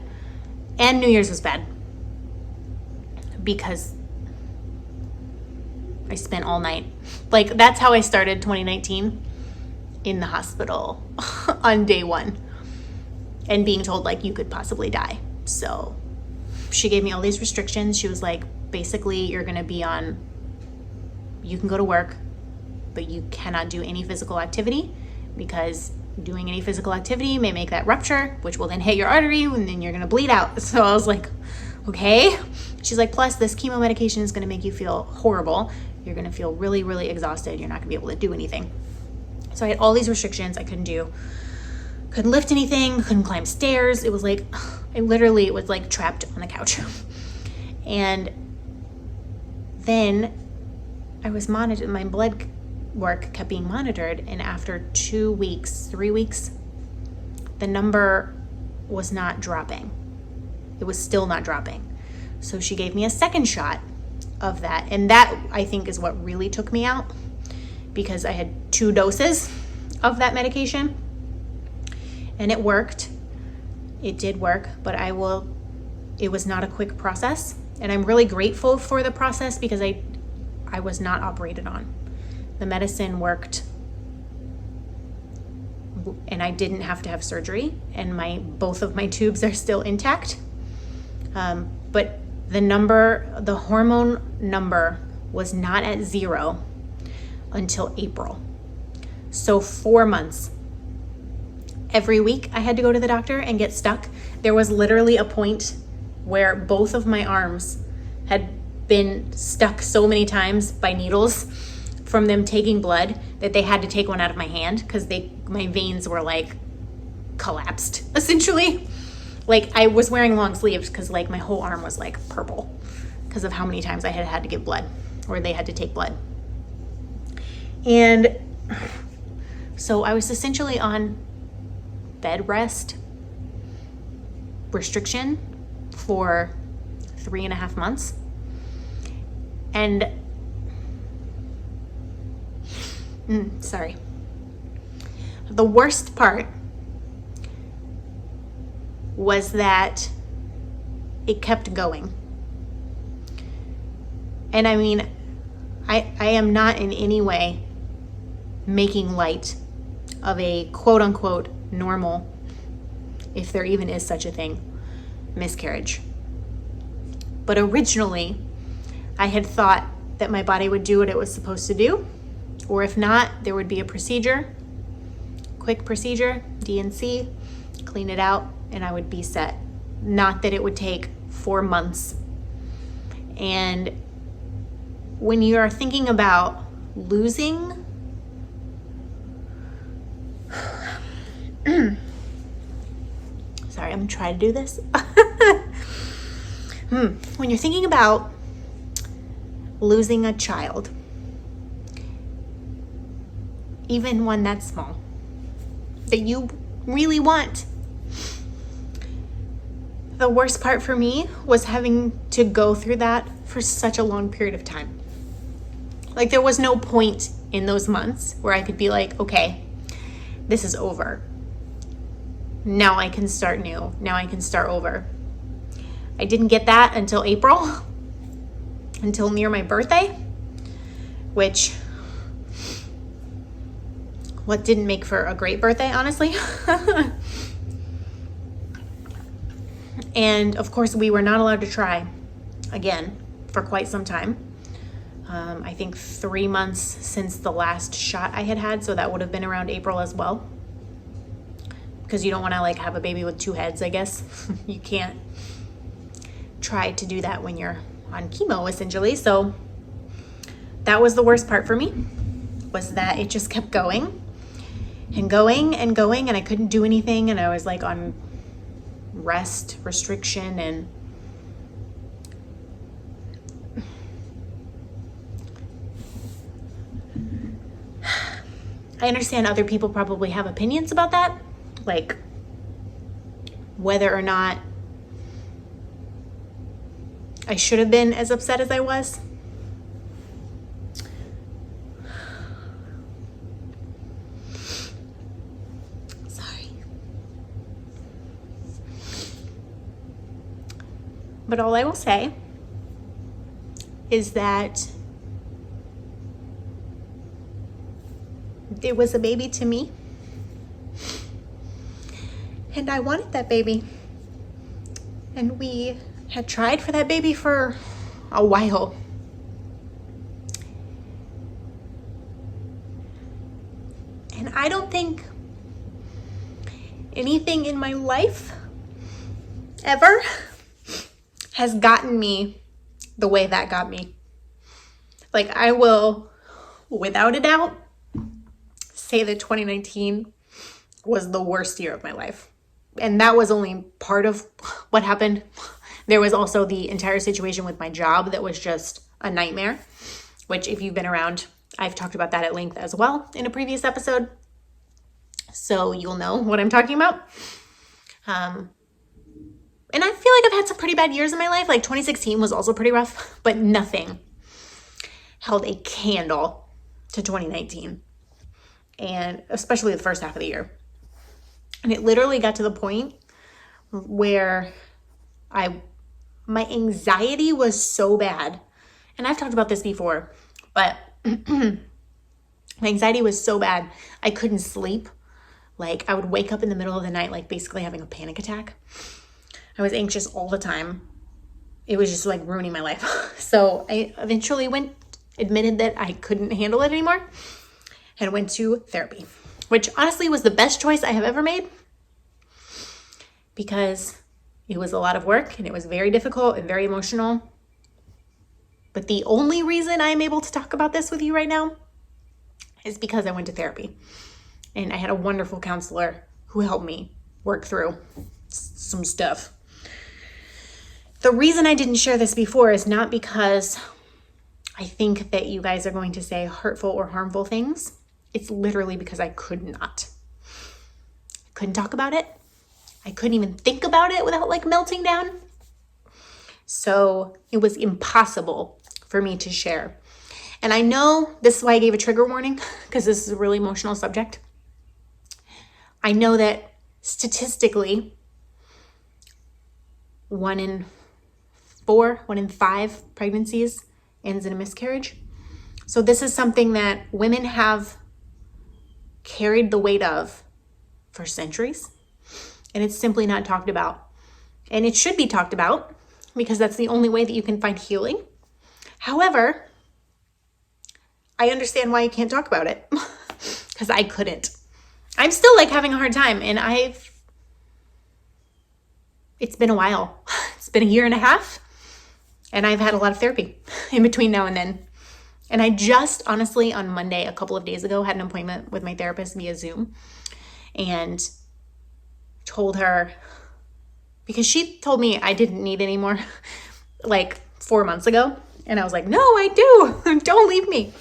S1: And New Year's was bad because I spent all night. Like, that's how I started 2019, in the hospital on day 1 and being told like you could possibly die. So she gave me all these restrictions. She was like, basically you can go to work, but you cannot do any physical activity because doing any physical activity may make that rupture, which will then hit your artery, and then you're gonna bleed out. So I was like, okay. She's like, plus this chemo medication is gonna make you feel horrible. You're gonna feel really, really exhausted. You're not gonna be able to do anything. So I had all these restrictions. I couldn't lift anything, couldn't climb stairs. It was like, it was like trapped on the couch. And then I was monitored, my blood work kept being monitored, and after 3 weeks, the number was not dropping. It was still not dropping. So she gave me a second shot of that, and that I think is what really took me out, because I had 2 doses of that medication, and it worked. It did work, but it was not a quick process, and I'm really grateful for the process because I was not operated on. The medicine worked, and I didn't have to have surgery, and both of my tubes are still intact. But the hormone number was not at 0 until April. So 4 months. Every week I had to go to the doctor and get stuck. There was literally a point where both of my arms had been stuck so many times by needles from them taking blood that they had to take one out of my hand because my veins were like collapsed essentially. Like, I was wearing long sleeves because like my whole arm was like purple because of how many times I had to give blood, or they had to take blood. And so I was essentially on bed rest restriction for 3.5 months. And sorry. The worst part was that it kept going. And I mean, I am not in any way making light of a quote unquote normal, if there even is such a thing, miscarriage. But originally, I had thought that my body would do what it was supposed to do, or if not, there would be a procedure, quick procedure, D&C, clean it out, and I would be set. Not that it would take 4 months. And when you are thinking about losing, sorry, I'm trying to do this. When you're thinking about losing a child, even one that's small, that you really want, the worst part for me was having to go through that for such a long period of time. Like, there was no point in those months where I could be like, okay, this is over. Now I can start new. Now I can start over. I didn't get that until April, until near my birthday, which, what didn't make for a great birthday, honestly. And of course, we were not allowed to try again for quite some time. I think 3 months since the last shot I had, so that would have been around April as well. Because you don't want to like have a baby with 2 heads, I guess. You can't try to do that when you're on chemo, essentially. So that was the worst part for me, was that it just kept going and going and going, and I couldn't do anything, and I was like on rest restriction, and I understand other people probably have opinions about that, like whether or not I should have been as upset as I was. Sorry. But all I will say is that it was a baby to me, and I wanted that baby, and we had tried for that baby for a while. And I don't think anything in my life ever has gotten me the way that got me. Like, I will, without a doubt, say that 2019 was the worst year of my life. And that was only part of what happened. There was also the entire situation with my job that was just a nightmare, which, if you've been around, I've talked about that at length as well in a previous episode. So you'll know what I'm talking about. And I feel like I've had some pretty bad years in my life. Like 2016 was also pretty rough, but nothing held a candle to 2019. And especially the first half of the year. And it literally got to the point where my anxiety was so bad. And I've talked about this before, but my anxiety was so bad, I couldn't sleep. Like, I would wake up in the middle of the night, like basically having a panic attack. I was anxious all the time. It was just like ruining my life. So I eventually admitted that I couldn't handle it anymore, and went to therapy, which honestly was the best choice I have ever made, because it was a lot of work and it was very difficult and very emotional. But the only reason I'm able to talk about this with you right now is because I went to therapy, and I had a wonderful counselor who helped me work through some stuff. The reason I didn't share this before is not because I think that you guys are going to say hurtful or harmful things. It's literally because I could not. I couldn't talk about it. I couldn't even think about it without like melting down. So it was impossible for me to share. And I know this is why I gave a trigger warning, because this is a really emotional subject. I know that statistically, 1 in 4, 1 in 5 pregnancies ends in a miscarriage. So this is something that women have carried the weight of for centuries, and it's simply not talked about. And it should be talked about, because that's the only way that you can find healing. However, I understand why you can't talk about it, because I couldn't. I'm still like having a hard time, and it's been a while. It's been a year and a half, and I've had a lot of therapy in between now and then. And I just honestly on Monday, a couple of days ago, had an appointment with my therapist via Zoom and told her, because she told me I didn't need any more like 4 months ago. And I was like, no, I do. Don't leave me.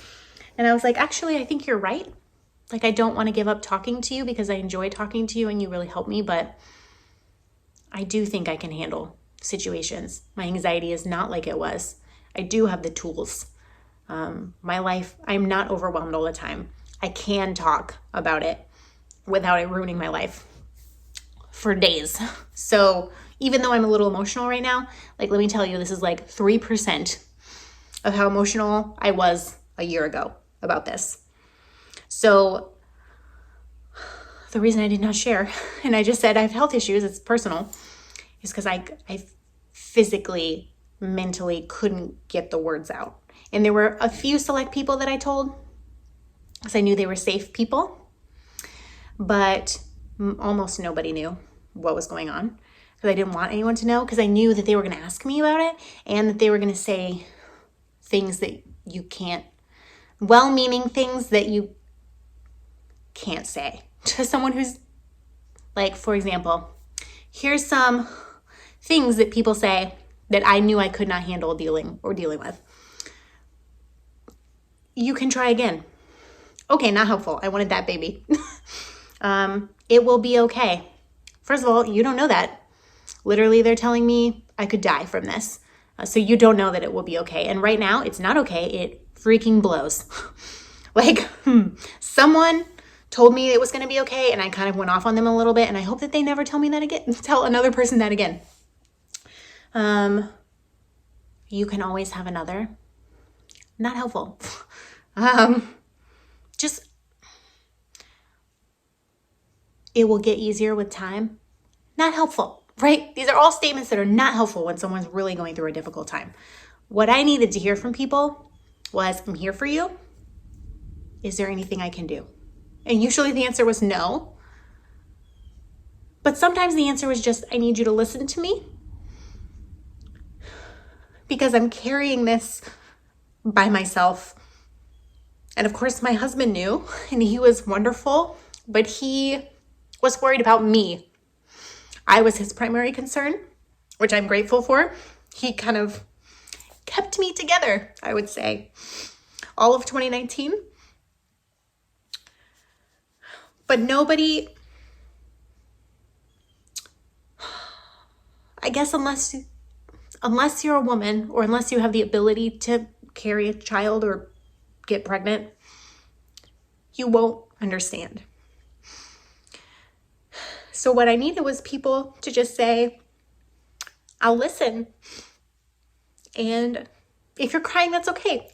S1: And I was like, actually, I think you're right. Like, I don't want to give up talking to you because I enjoy talking to you and you really help me, but I do think I can handle situations. My anxiety is not like it was. I do have the tools. My life, I'm not overwhelmed all the time. I can talk about it without it ruining my life for days. So even though I'm a little emotional right now, like, let me tell you, this is like 3% of how emotional I was a year ago about this. So the reason I did not share, and I just said I have health issues, it's personal, is because I physically, mentally couldn't get the words out. And there were a few select people that I told because I knew they were safe people, but almost nobody knew what was going on because I didn't want anyone to know, because I knew that they were going to ask me about it and that they were going to say things that you can't, well-meaning things that you can't say to someone who's like, for example, here's some things that people say that I knew I could not handle dealing with. You can try again. Okay, not helpful. I wanted that baby. It will be okay. First of all, you don't know that. Literally, they're telling me I could die from this. So you don't know that it will be okay. And right now, it's not okay. It freaking blows. Like, someone told me it was going to be okay, and I kind of went off on them a little bit, and I hope that they never tell me that again. Tell another person that again. You can always have another. Not helpful. Just, it will get easier with time. Not helpful, right? These are all statements that are not helpful when someone's really going through a difficult time. What I needed to hear from people was, I'm here for you. Is there anything I can do? And usually the answer was no. But sometimes the answer was just, I need you to listen to me because I'm carrying this by myself. And of course, my husband knew, and he was wonderful, but he was worried about me. I was his primary concern, which I'm grateful for. He kind of kept me together, I would say, all of 2019. But nobody, I guess unless you're a woman, or unless you have the ability to carry a child or get pregnant, you won't understand. So what I needed was people to just say, I'll listen. And if you're crying, that's okay.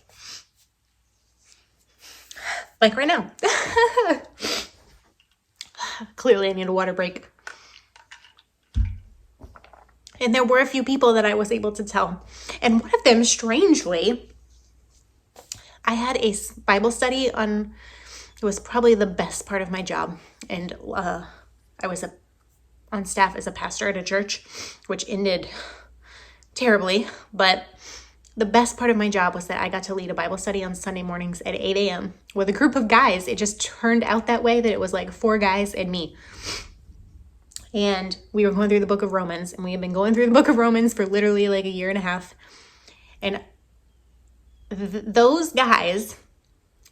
S1: Like right now. Clearly I need a water break. And there were a few people that I was able to tell. And one of them, strangely, I had a Bible study on, it was probably the best part of my job. And I was on staff as a pastor at a church, which ended terribly. But the best part of my job was that I got to lead a Bible study on Sunday mornings at 8 a.m. with a group of guys. It just turned out that way, that it was like 4 guys and me. And we were going through the book of Romans, and we had been going through the book of Romans for literally like a year and a half. And those guys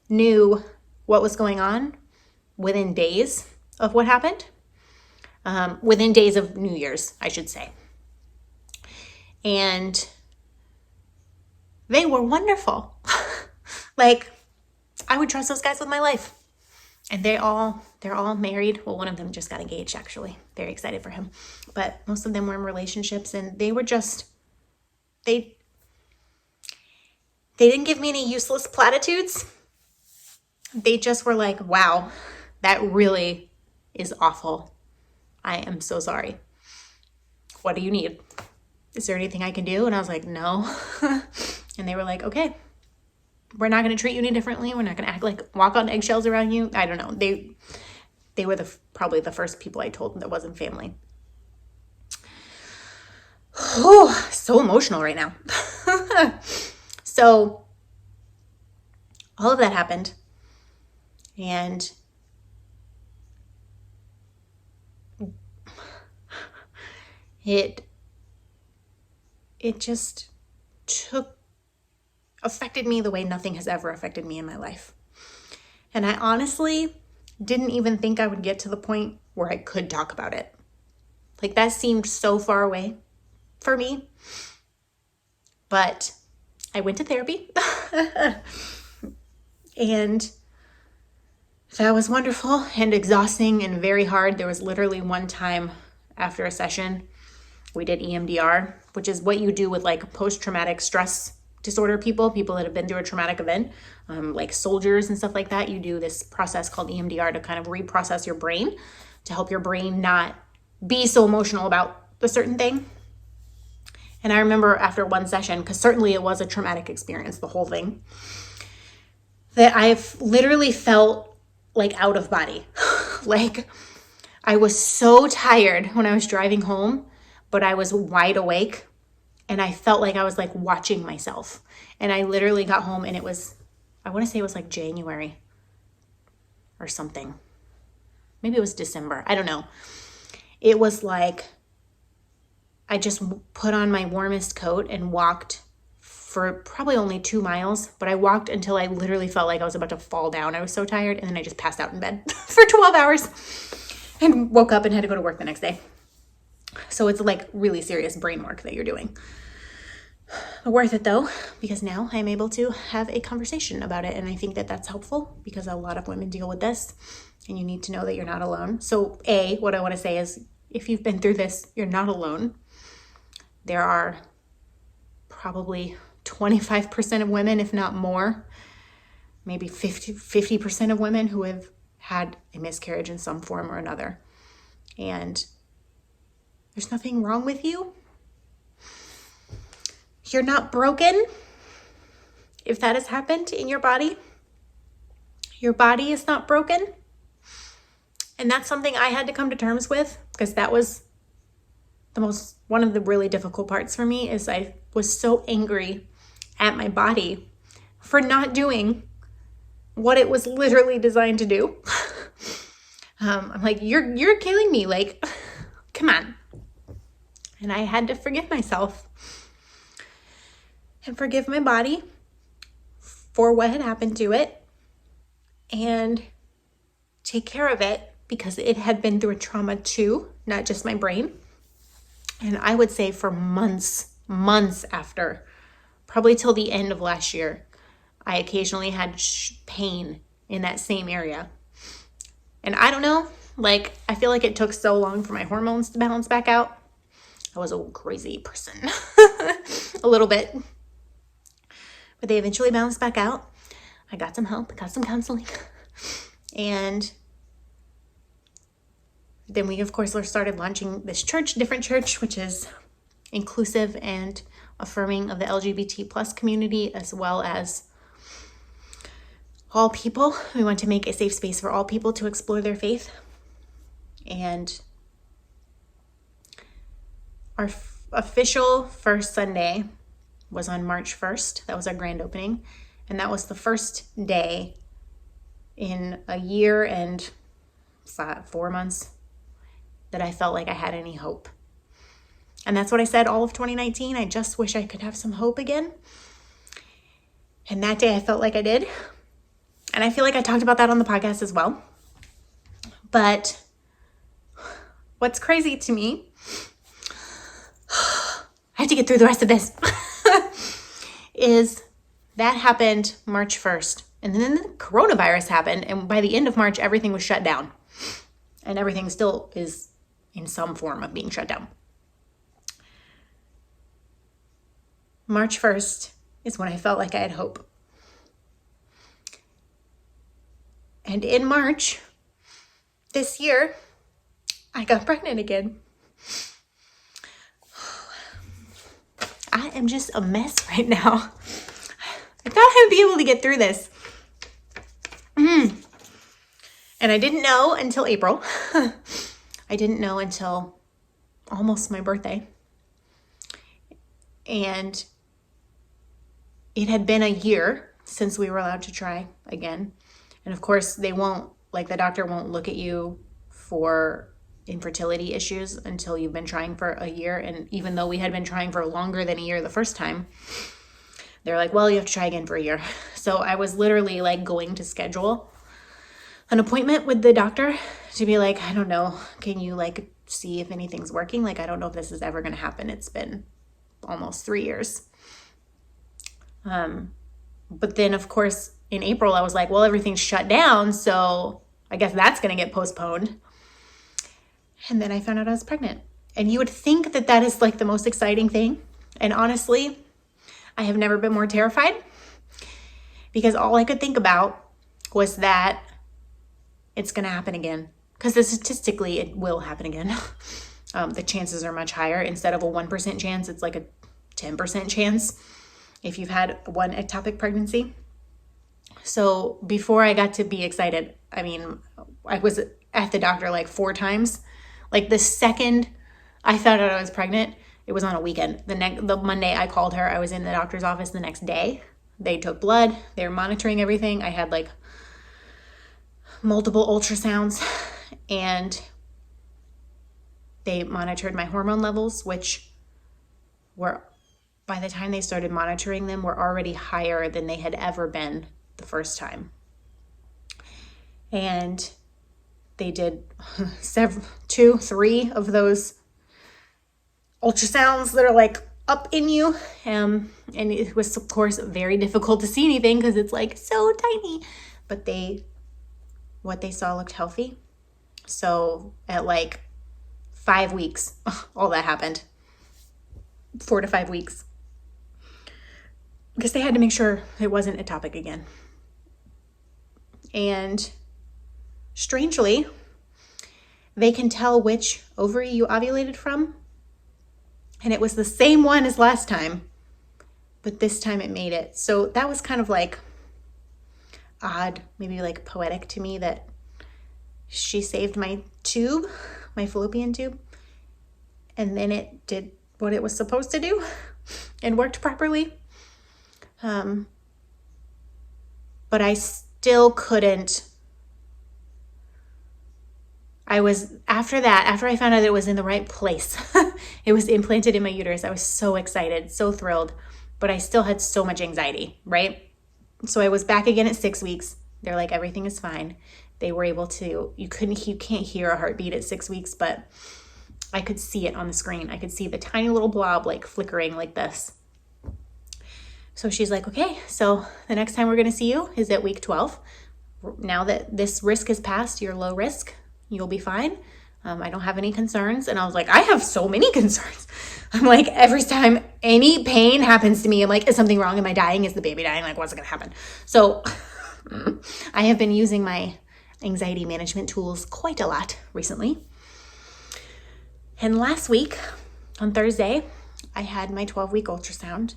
S1: knew what was going on within days of what happened. Within days of New Year's, I should say. And they were wonderful. Like, I would trust those guys with my life. And they're all married. Well, one of them just got engaged, actually. Very excited for him. But most of them were in relationships, and they were just, they didn't give me any useless platitudes. They just were like, wow, that really is awful. I am so sorry. What do you need? Is there anything I can do? And I was like, no. And they were like, okay, we're not going to treat you any differently. We're not going to act like walk on eggshells around you. I don't know. They were probably the first people I told that wasn't family. Oh, so emotional right now. So all of that happened. And it just affected me the way nothing has ever affected me in my life. And I honestly didn't even think I would get to the point where I could talk about it. Like, that seemed so far away for me. But I went to therapy and that was wonderful and exhausting and very hard. There was literally one time after a session, we did EMDR, which is what you do with like post-traumatic stress disorder people that have been through a traumatic event, like soldiers and stuff like that. You do this process called EMDR to kind of reprocess your brain, to help your brain not be so emotional about a certain thing. And I remember after one session, because certainly it was a traumatic experience, the whole thing, that I've literally felt like out of body. Like, I was so tired when I was driving home, but I was wide awake and I felt like I was like watching myself. And I literally got home and it was, I want to say it was like January or something. Maybe it was December. I don't know. It was like I just put on my warmest coat and walked for probably only 2 miles, but I walked until I literally felt like I was about to fall down. I was so tired, and then I just passed out in bed for 12 hours and woke up and had to go to work the next day. So it's like really serious brain work that you're doing. Worth it though, because now I'm able to have a conversation about it, and I think that that's helpful because a lot of women deal with this, and you need to know that you're not alone. So what I want to say is, if you've been through this, you're not alone. There are probably 25% of women, if not more, maybe 50% of women who have had a miscarriage in some form or another. And there's nothing wrong with you. You're not broken. If that has happened in your body is not broken. And that's something I had to come to terms with, because that was one of the really difficult parts for me. Is I was so angry at my body for not doing what it was literally designed to do. I'm like, you're killing me. Like, come on. And I had to forgive myself and forgive my body for what had happened to it and take care of it, because it had been through a trauma too, not just my brain. And I would say for months after, probably till the end of last year, I occasionally had pain in that same area. And I don't know, like, I feel like it took so long for my hormones to balance back out. I was a crazy person, a little bit. But they eventually balanced back out. I got some help, got some counseling. And then we, of course, started launching this different church, which is inclusive and affirming of the LGBT plus community, as well as all people. We want to make a safe space for all people to explore their faith. And our official first Sunday was on March 1st. That was our grand opening. And that was the first day in a year and 4 months that I felt like I had any hope. And that's what I said all of 2019. I just wish I could have some hope again. And that day I felt like I did. And I feel like I talked about that on the podcast as well. But what's crazy to me, I have to get through the rest of this, is that happened March 1st. And then the coronavirus happened. And by the end of March, everything was shut down. And everything still is in some form of being shut down. March 1st is when I felt like I had hope. And in March this year, I got pregnant again. I am just a mess right now. I thought I would be able to get through this. And I didn't know until April. I didn't know until almost my birthday. And it had been a year since we were allowed to try again. And of course, they won't, like the doctor won't look at you for infertility issues until you've been trying for a year. And even though we had been trying for longer than a year the first time, they're like, well, you have to try again for a year. So I was literally like going to schedule an appointment with the doctor to be like, I don't know, can you like see if anything's working? Like, I don't know if this is ever going to happen. It's been almost 3 years. But then of course in April I was like, well, everything's shut down, so I guess that's going to get postponed. And then I found out I was pregnant. And you would think that that is like the most exciting thing. And honestly, I have never been more terrified, because all I could think about was that it's going to happen again. Because statistically, it will happen again. The chances are much higher. Instead of a 1% chance, it's like a 10% chance if you've had one ectopic pregnancy. So before I got to be excited, I mean, I was at the doctor like 4 times. Like the second I found out I was pregnant, it was on a weekend. The Monday I called her, I was in the doctor's office the next day. They took blood. They were monitoring everything. I had like multiple ultrasounds, and they monitored my hormone levels, which were, by the time they started monitoring them, were already higher than they had ever been the first time. And they did 2, 3 of those ultrasounds that are like up in you. And it was, of course, very difficult to see anything because it's like so tiny. But what they saw looked healthy. So at like 5 weeks, all that happened. 4 to 5 weeks. Because they had to make sure it wasn't ectopic again. And strangely, they can tell which ovary you ovulated from. And it was the same one as last time, but this time it made it. So that was kind of like odd, maybe like poetic to me, that she saved my tube, my fallopian tube, and then it did what it was supposed to do and worked properly. But I still couldn't. After I found out that it was in the right place, it was implanted in my uterus, I was so excited, so thrilled, but I still had so much anxiety, right? So I was back again at 6 weeks. They're like, everything is fine. They were able to, you can't hear a heartbeat at 6 weeks, but I could see it on the screen. I could see the tiny little blob like flickering like this. So she's like, okay, so the next time we're going to see you is at week 12. Now that this risk is past, you're low risk, you'll be fine. I don't have any concerns. And I was like, I have so many concerns. I'm like, every time any pain happens to me, I'm like, is something wrong? Am I dying? Is the baby dying? Like, what's going to happen? So I have been using my anxiety management tools quite a lot recently. And last week on Thursday, I had my 12-week ultrasound,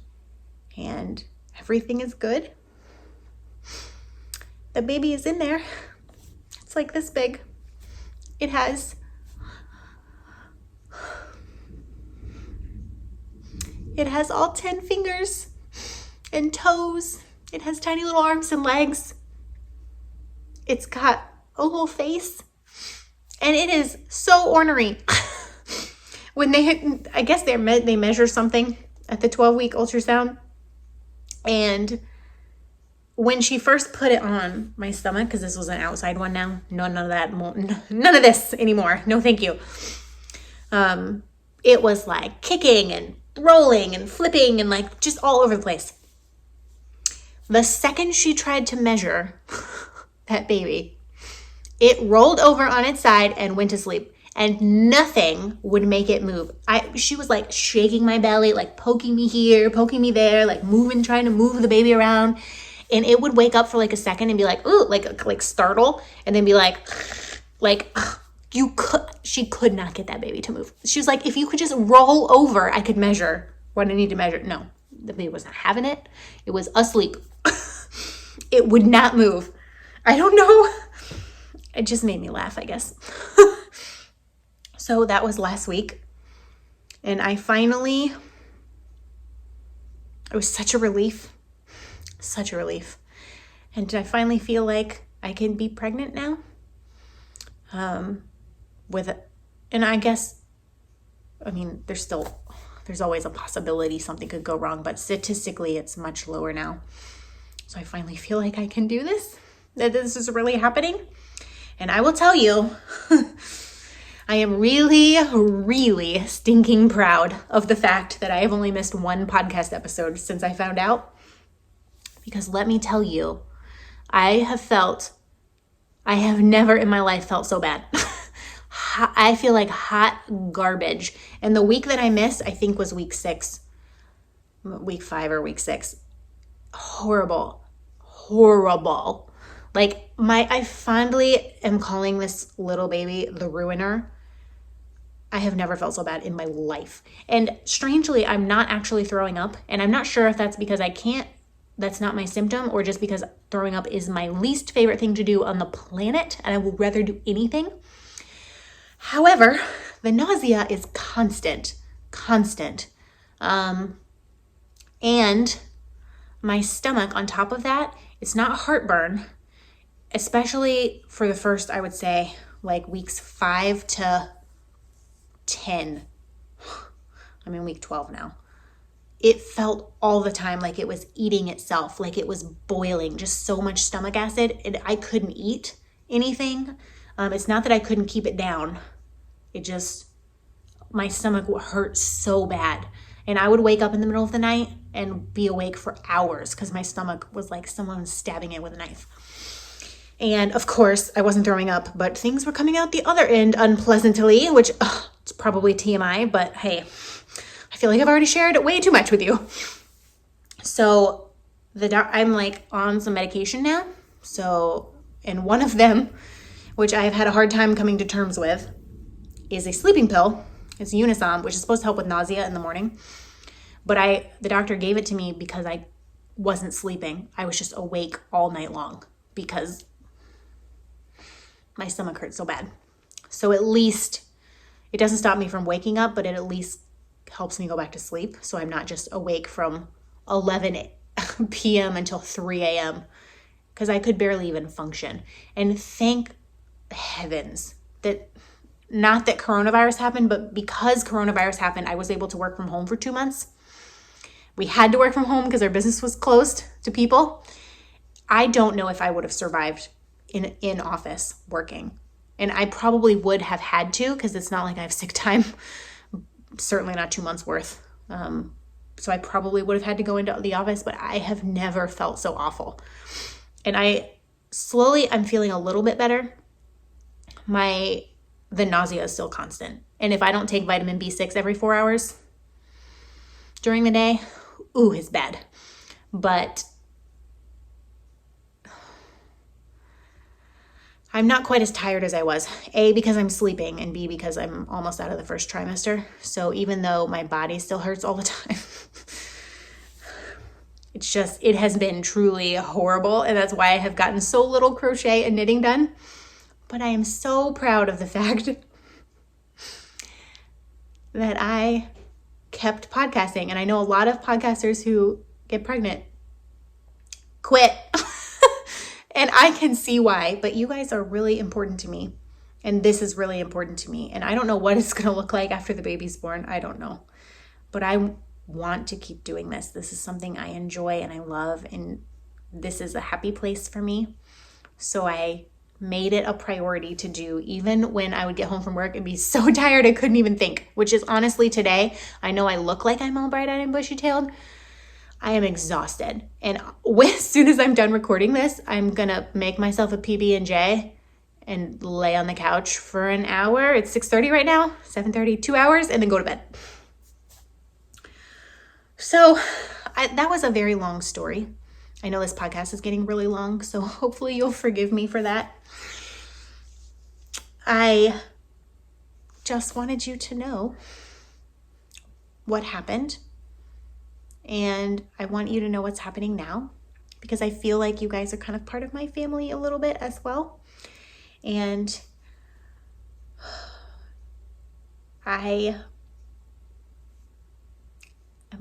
S1: and everything is good. The baby is in there. It's like this big. It has all 10 fingers and toes. It has tiny little arms and legs. It's got a little face, and it is so ornery. When I guess they measure something at the 12-week ultrasound, and when she first put it on my stomach, because this was an outside one now, none of this anymore. No, thank you. It was like kicking and rolling and flipping and like just all over the place. The second she tried to measure that baby, it rolled over on its side and went to sleep, and nothing would make it move. She was like shaking my belly, like poking me here, poking me there, like trying to move the baby around. And it would wake up for like a second and be like, ooh, like startle, and then be like, she could not get that baby to move. She was like, if you could just roll over, I could measure what I need to measure. No, the baby was not having it. It was asleep. It would not move. I don't know. It just made me laugh, I guess. So that was last week. And it was such a relief. Such a relief. And I finally feel like I can be pregnant now. And I guess, I mean, there's always a possibility something could go wrong, but statistically it's much lower now. So I finally feel like I can do this, that this is really happening. And I will tell you, I am really, really stinking proud of the fact that I have only missed one podcast episode since I found out. Because let me tell you, I have never in my life felt so bad. I feel like hot garbage. And the week that I missed, I think was week 5 or week 6. Horrible. Like I fondly am calling this little baby the ruiner. I have never felt so bad in my life. And strangely, I'm not actually throwing up. And I'm not sure if that's because that's not my symptom, or just because throwing up is my least favorite thing to do on the planet. And I will rather do anything. However, the nausea is constant. And my stomach, on top of that, it's not heartburn, especially for the first, I would say, like weeks 5 to 10. I'm in week 12 now. It felt all the time like it was eating itself, like it was boiling, just so much stomach acid, and I couldn't eat anything. It's not that I couldn't keep it down. My stomach hurt so bad. And I would wake up in the middle of the night and be awake for hours because my stomach was like someone was stabbing it with a knife. And of course, I wasn't throwing up, but things were coming out the other end unpleasantly, which it's probably TMI, but hey, I feel like I've already shared way too much with you. So I'm like on some medication now. And one of them, which I've had a hard time coming to terms with, is a sleeping pill. It's Unisom, which is supposed to help with nausea in the morning. But the doctor gave it to me because I wasn't sleeping. I was just awake all night long because my stomach hurt so bad. So at least it doesn't stop me from waking up, but it at least helps me go back to sleep. So I'm not just awake from 11 p.m. until 3 a.m. because I could barely even function. And thank heavens that not that coronavirus happened, but because coronavirus happened, I was able to work from home for 2 months. We had to work from home because our business was closed to people. I don't know if I would have survived in office working. And I probably would have had to because it's not like I have sick time. Certainly not 2 months worth. So I probably would have had to go into the office, but I have never felt so awful. And I'm feeling a little bit better. The nausea is still constant. And if I don't take vitamin B6 every 4 hours during the day, it's bad. But I'm not quite as tired as I was. A, because I'm sleeping, and B, because I'm almost out of the first trimester. So even though my body still hurts all the time, it has been truly horrible. And that's why I have gotten so little crochet and knitting done. But I am so proud of the fact that I kept podcasting. And I know a lot of podcasters who get pregnant quit. And I can see why, but you guys are really important to me. And this is really important to me. And I don't know what it's going to look like after the baby's born. I don't know. But I want to keep doing this. This is something I enjoy and I love. And this is a happy place for me. So I made it a priority to do, even when I would get home from work and be so tired I couldn't even think, which is honestly today. I know I look like I'm all bright-eyed and bushy-tailed. I am exhausted. And as soon as I'm done recording this, I'm going to make myself a PB&J and lay on the couch for an hour. It's 6:30 right now, 7:30, 2 hours, and then go to bed. So that was a very long story. I know this podcast is getting really long, so hopefully you'll forgive me for that. I just wanted you to know what happened, and I want you to know what's happening now, because I feel like you guys are kind of part of my family a little bit as well. And I'm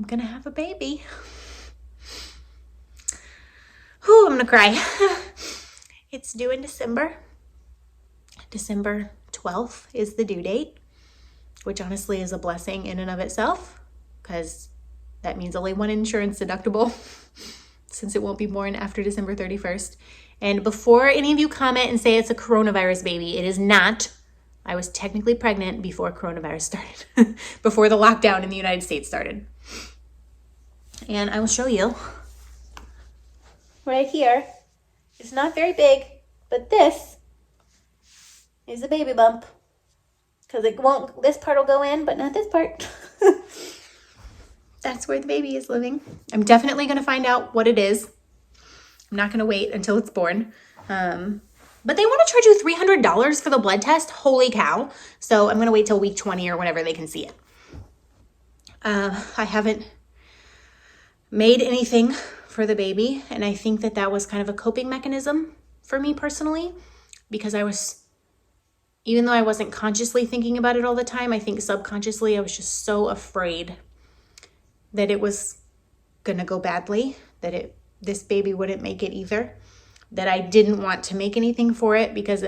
S1: going to have a baby. Whew, I'm gonna cry. It's due in December. December 12th is the due date, which honestly is a blessing in and of itself, because that means only one insurance deductible since it won't be born after December 31st. And before any of you comment and say it's a coronavirus baby, it is not. I was technically pregnant before coronavirus started, before the lockdown in the United States started. And I will show you right here. It's not very big, but this is a baby bump, because it won't, this part will go in, but not this part. That's where the baby is living. I'm definitely going to find out what it is. I'm not going to wait until it's born. But they want to charge you $300 for the blood test. Holy cow. So I'm going to wait till week 20 or whenever they can see it. I haven't made anything for the baby, and I think that that was kind of a coping mechanism for me personally, because even though I wasn't consciously thinking about it all the time, I think subconsciously I was just so afraid that it was gonna go badly, that this baby wouldn't make it either, that I didn't want to make anything for it because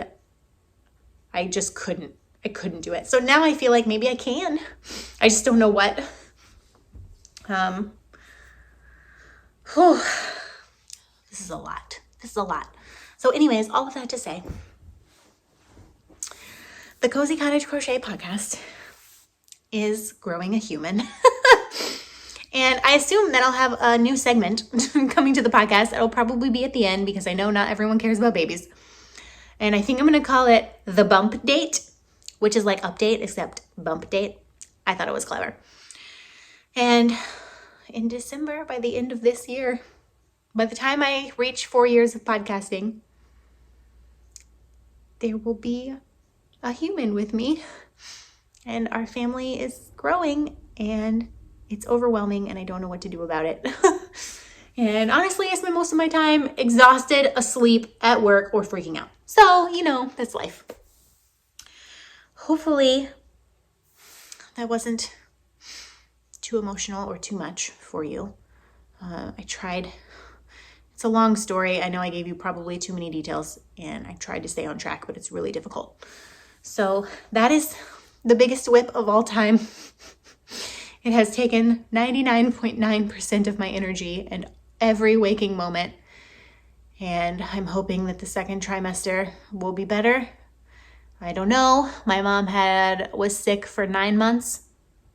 S1: I just couldn't. I couldn't do it. So now I feel like maybe I can. I just don't know what. This is a lot. This is a lot. So anyways, all of that to say, the Cozy Cottage Crochet podcast is growing a human. And I assume that I'll have a new segment coming to the podcast. It'll probably be at the end because I know not everyone cares about babies. And I think I'm going to call it the bump date, which is like update except bump date. I thought it was clever. And in December, by the end of this year, by the time I reach 4 years of podcasting, there will be a human with me. And our family is growing, and it's overwhelming, and I don't know what to do about it. And honestly, I spend most of my time exhausted, asleep, at work, or freaking out. So, that's life. Hopefully, that wasn't too emotional or too much for you. I tried. It's a long story. I know I gave you probably too many details, and I tried to stay on track, but it's really difficult. So that is the biggest WIP of all time. It has taken 99.9% of my energy and every waking moment. And I'm hoping that the second trimester will be better. I don't know. My mom was sick for 9 months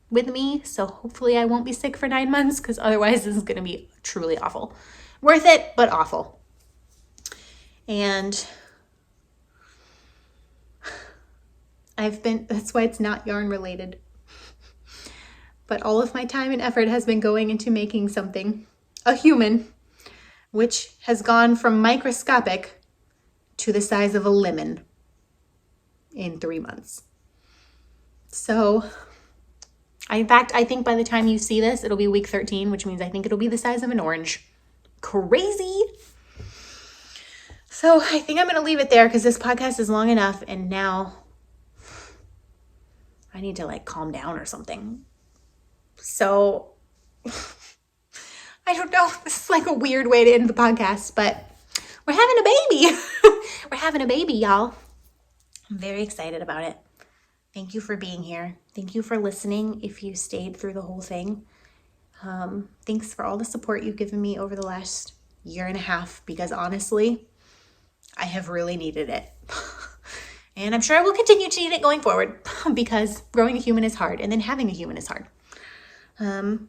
S1: with me. So hopefully I won't be sick for 9 months, because otherwise this is going to be truly awful. Worth it, but awful. And that's why it's not yarn related. But all of my time and effort has been going into making something, a human, which has gone from microscopic to the size of a lemon in 3 months. So, in fact, I think by the time you see this, it'll be week 13, which means I think it'll be the size of an orange. Crazy. So I think I'm going to leave it there because this podcast is long enough, and now I need to calm down or something. So, I don't know. This is a weird way to end the podcast, but we're having a baby. We're having a baby, y'all. I'm very excited about it. Thank you for being here. Thank you for listening if you stayed through the whole thing. Thanks for all the support you've given me over the last year and a half, because honestly, I have really needed it. And I'm sure I will continue to need it going forward, because growing a human is hard, and then having a human is hard. I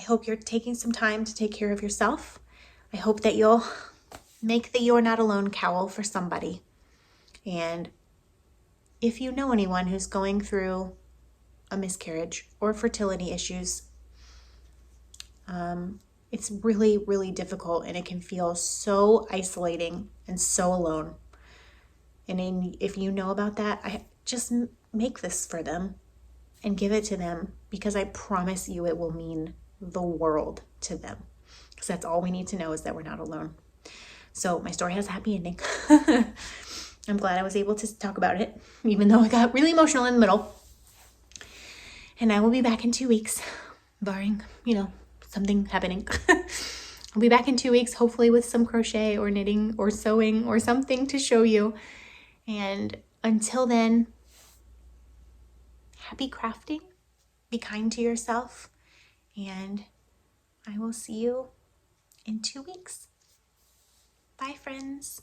S1: hope you're taking some time to take care of yourself. I hope that you'll make the You're Not Alone cowl for somebody. And if you know anyone who's going through a miscarriage or fertility issues, it's really, really difficult, and it can feel so isolating and so alone. And if you know about that, I just make this for them and give it to them, because I promise you it will mean the world to them. Because that's all we need to know, is that we're not alone. So my story has a happy ending. I'm glad I was able to talk about it, even though I got really emotional in the middle. And I will be back in 2 weeks, barring, something happening. I'll be back in 2 weeks, hopefully with some crochet or knitting or sewing or something to show you. And until then, happy crafting, be kind to yourself, and I will see you in 2 weeks. Bye, friends.